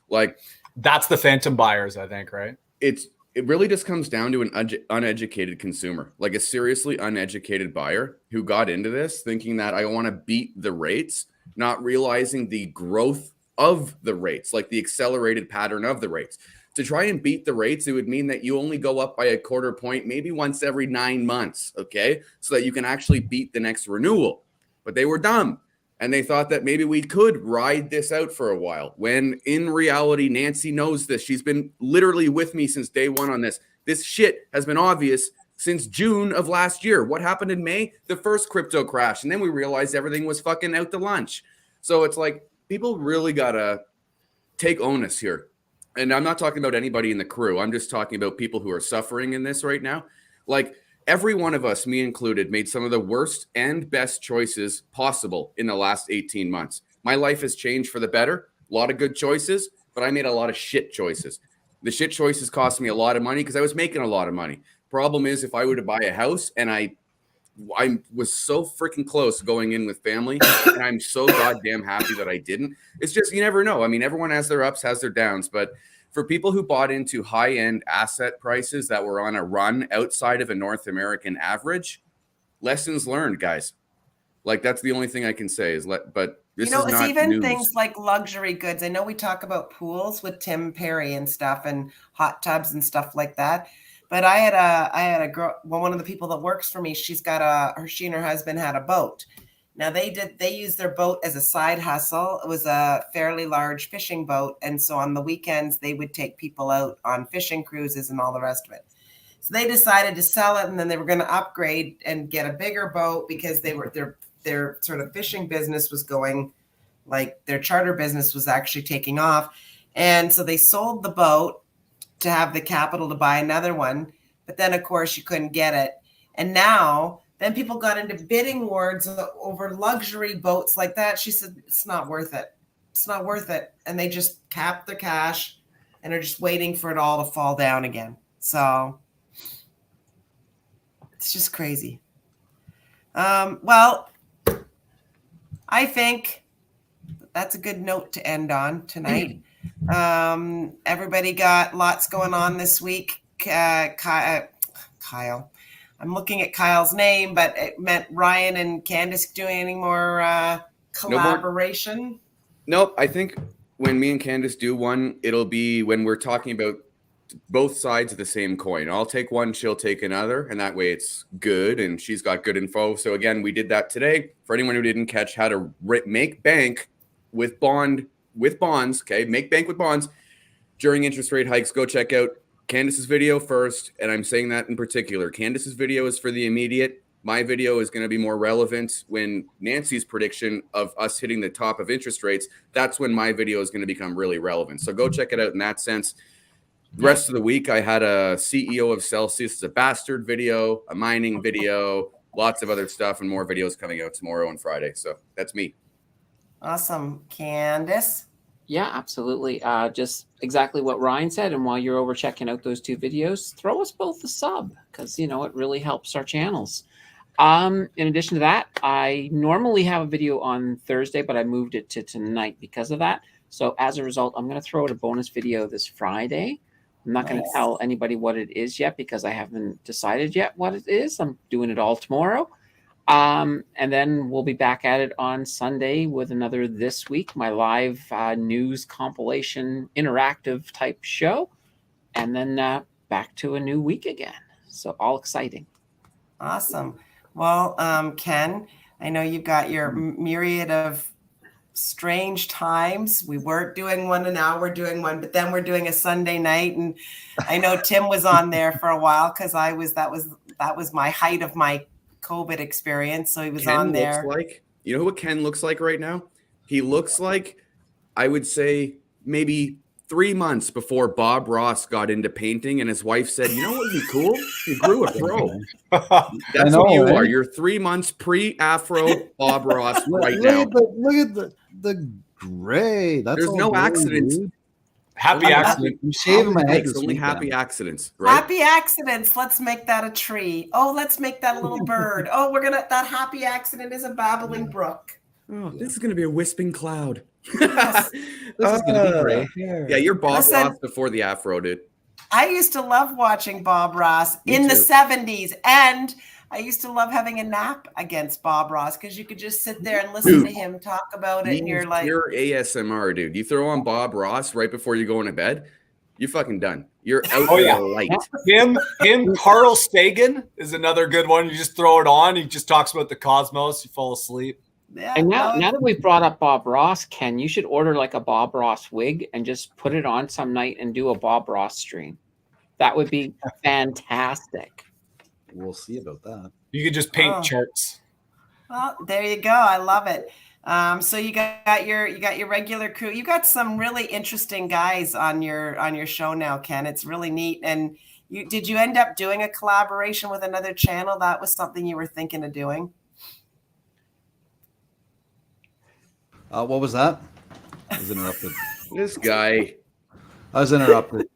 Like that's the phantom buyers, I think, right? It really just comes down to an uneducated consumer, like a seriously uneducated buyer who got into this thinking that I want to beat the rates, not realizing the growth of the rates, like the accelerated pattern of the rates. To try and beat the rates, it would mean that you only go up by a quarter point, maybe once every 9 months, okay? So that you can actually beat the next renewal. But they were dumb. And they thought that maybe we could ride this out for a while. When in reality, Nancy knows this. She's been literally with me since day one on this. This shit has been obvious since June of last year. What happened in May? The first crypto crash. And then we realized everything was fucking out to lunch. So it's like, people really got to take onus here. And I'm not talking about anybody in the crew. I'm just talking about people who are suffering in this right now. Like every one of us, me included, made some of the worst and best choices possible in the last 18 months. My life has changed for the better. A lot of good choices, but I made a lot of shit choices. The shit choices cost me a lot of money because I was making a lot of money. Problem is, if I were to buy a house, and I was so freaking close going in with family, and I'm so goddamn happy that I didn't. It's just, you never know. I mean, everyone has their ups, has their downs, but for people who bought into high-end asset prices that were on a run outside of a North American average, lessons learned, guys. Like, that's the only thing I can say is but this is not it's even news. things like luxury goods. I know we talk about pools with Tim Perry and stuff and hot tubs and stuff like that. But I had a girl, well, one of the people that works for me, she and her husband had a boat. Now they used their boat as a side hustle. It was a fairly large fishing boat. And so on the weekends, they would take people out on fishing cruises and all the rest of it. So they decided to sell it, and then they were going to upgrade and get a bigger boat because their sort of fishing business was going, like their charter business was actually taking off. And so they sold the boat to have the capital to buy another one. But then, of course, you couldn't get it. And then people got into bidding wars over luxury boats like that. She said, it's not worth it. It's not worth it. And they just capped their cash and are just waiting for it all to fall down again. So it's just crazy. Well, I think that's a good note to end on tonight. Everybody got lots going on this week. Kyle, I'm looking at Kyle's name, but it meant Ryan and Candice doing any more collaboration. Nope. I think when me and Candice do one, it'll be when we're talking about both sides of the same coin. I'll take one, she'll take another, and that way it's good and she's got good info. So again, we did that today. For anyone who didn't catch how to make bank with bonds, okay? Make bank with bonds during interest rate hikes. Go check out Candice's video first, and I'm saying that in particular. Candice's video is for the immediate. My video is going to be more relevant when Nancy's prediction of us hitting the top of interest rates, that's when my video is going to become really relevant. So go check it out in that sense. The rest of the week, I had a CEO of Celsius as a bastard video, a mining video, lots of other stuff, and more videos coming out tomorrow and Friday. So that's me. Awesome. Candice? Yeah, absolutely. Just exactly what Ryan said. And while you're over checking out those two videos, throw us both a sub because, it really helps our channels. In addition to that, I normally have a video on Thursday, but I moved it to tonight because of that. So as a result, I'm going to throw out a bonus video this Friday. I'm not going to tell anybody what it is yet because I haven't decided yet what it is. I'm doing it all tomorrow. And then we'll be back at it on Sunday with another This Week, my live news compilation interactive type show. And then back to a new week again. So all exciting. Awesome. Well, Ken, I know you've got your myriad of strange times. We weren't doing one and now we're doing one, but then we're doing a Sunday night. And I know Tim was on there for a while because that was my height of my COVID experience. So he was on there. You know what Ken looks like right now? He looks like, I would say, maybe 3 months before Bob Ross got into painting and his wife said, you know what would be cool? You grew a fro. That's what you are. You're 3 months pre-afro Bob Ross right now. Look at the gray. There's no accidents. Dude. Happy accident. I'm shaving my head. It's only happy accidents, right? Happy accidents. Let's make that a tree. Oh, let's make that a little bird. Oh, that happy accident is a babbling brook. Oh, this is going to be a wisping cloud. Yes. This is gonna be great. Yeah, you're Bob Ross before the afro, dude. I used to love watching Bob Ross in the 70s, and I used to love having a nap against Bob Ross because you could just sit there and listen to him talk about it, and you're like, you're ASMR, dude. You throw on Bob Ross right before you go into bed, you're fucking done. You're out of light. Him, Carl Sagan is another good one. You just throw it on. He just talks about the cosmos. You fall asleep. yeah. And now that we've brought up Bob Ross, Ken, you should order like a Bob Ross wig and just put it on some night and do a Bob Ross stream. That would be fantastic. We'll see about that. You could just paint charts. Well, there you go. I love it. So you got your regular crew. You got some really interesting guys on your show now, Ken. It's really neat. And Did you end up doing a collaboration with another channel? That was something you were thinking of doing? What was that? I was interrupted. This guy. I was interrupted.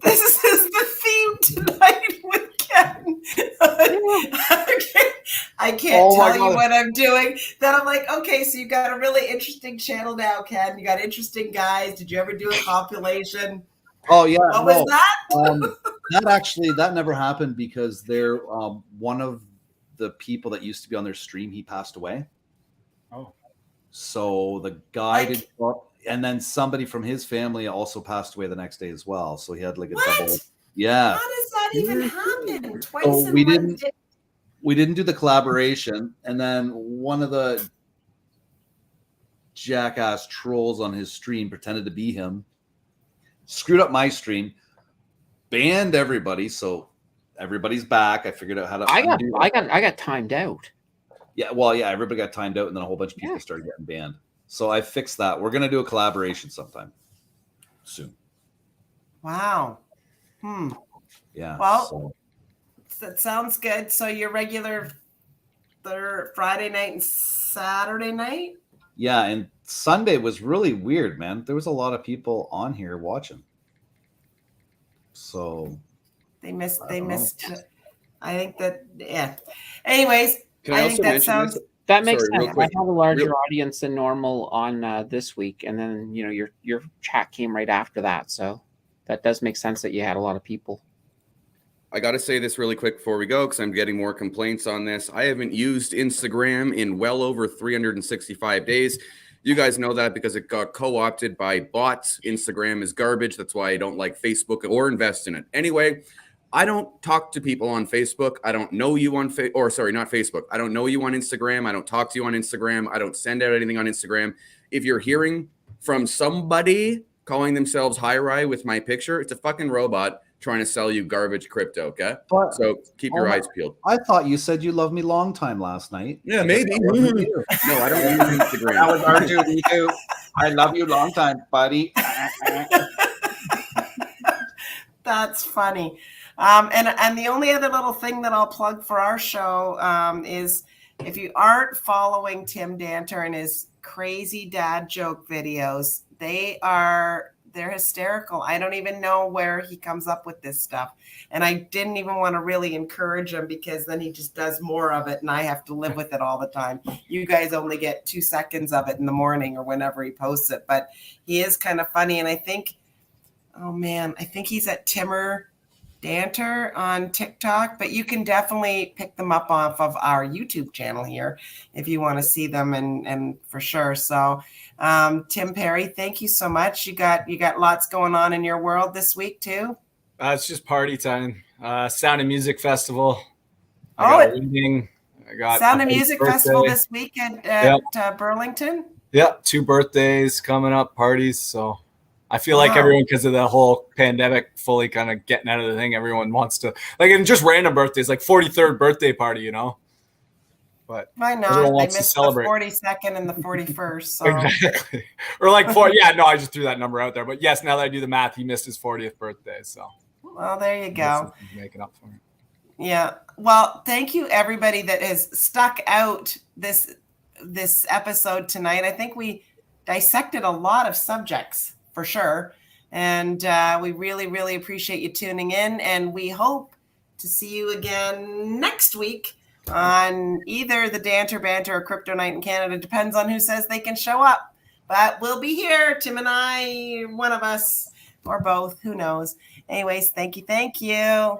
This is the theme tonight with Ken. I can't tell you what I'm doing. Then I'm like, okay, so you got a really interesting channel now, Ken. You got interesting guys. Did you ever do a compilation? Oh yeah. What was that? That never happened because they're one of the people that used to be on their stream, he passed away. Oh. So the guy did, and then somebody from his family also passed away the next day as well. So he had like a double. Yeah. How does that even happen? Twice So in we one didn't. day? We didn't do the collaboration, and then one of the jackass trolls on his stream pretended to be him, screwed up my stream, banned everybody, so everybody's back. I figured out how to. I got timed out. Yeah, well, yeah, everybody got timed out, and then a whole bunch of people started getting banned. So I fixed that. We're gonna do a collaboration sometime soon. Wow. Yeah. Well. So. That sounds good. So your regular Friday night and Saturday night? Yeah, and Sunday was really weird, man. There was a lot of people on here watching. So they missed. I think that, yeah. Anyways, I think that sounds. That makes sense. I have a larger audience than normal on this week, and then your chat came right after that, so that does make sense that you had a lot of people. I got to say this really quick before we go because I'm getting more complaints on this. I haven't used Instagram in well over 365 days. You guys know that because it got co-opted by bots. Instagram is garbage. That's why I don't like Facebook or invest in it. Anyway, I don't talk to people on Facebook. I don't know you on not Facebook. I don't know you on Instagram. I don't talk to you on Instagram. I don't send out anything on Instagram. If you're hearing from somebody calling themselves Hi-Ri with my picture, it's a fucking robot trying to sell you garbage crypto, okay? So keep your eyes peeled. I thought you said you loved me long time last night. Yeah, maybe. No, I don't use Instagram. That was R2D2. I love you long time, buddy. That's funny. And the only other little thing that I'll plug for our show is if you aren't following Tim Danter and his crazy dad joke videos, they're hysterical. I don't even know where he comes up with this stuff. And I didn't even want to really encourage him because then he just does more of it and I have to live with it all the time. You guys only get 2 seconds of it in the morning or whenever he posts it, but he is kind of funny. And I think he's at Timmer Danter on TikTok, but you can definitely pick them up off of our YouTube channel here if you want to see them and for sure. So Tim Perry, thank you so much. You got lots going on in your world this week too. It's just party time. Sound and Music Festival. I got Sound and Music Festival this week at Burlington. Yeah, 2 birthdays coming up, parties. So I feel like everyone, because of the whole pandemic, fully kind of getting out of the thing. Everyone wants to, and just random birthdays, like 43rd birthday party, But why not? I missed the 42nd and the 41st. So. Exactly. Or I just threw that number out there. But yes, now that I do the math, he missed his 40th birthday. So. Well, there you go. Making up for it. Yeah. Well, thank you everybody that has stuck out this episode tonight. I think we dissected a lot of subjects for sure. And we really, really appreciate you tuning in. And we hope to see you again next week on either the Danter Banter or Crypto Night in Canada. Depends on who says they can show up. But we'll be here, Tim and I, one of us, or both. Who knows? Anyways, thank you.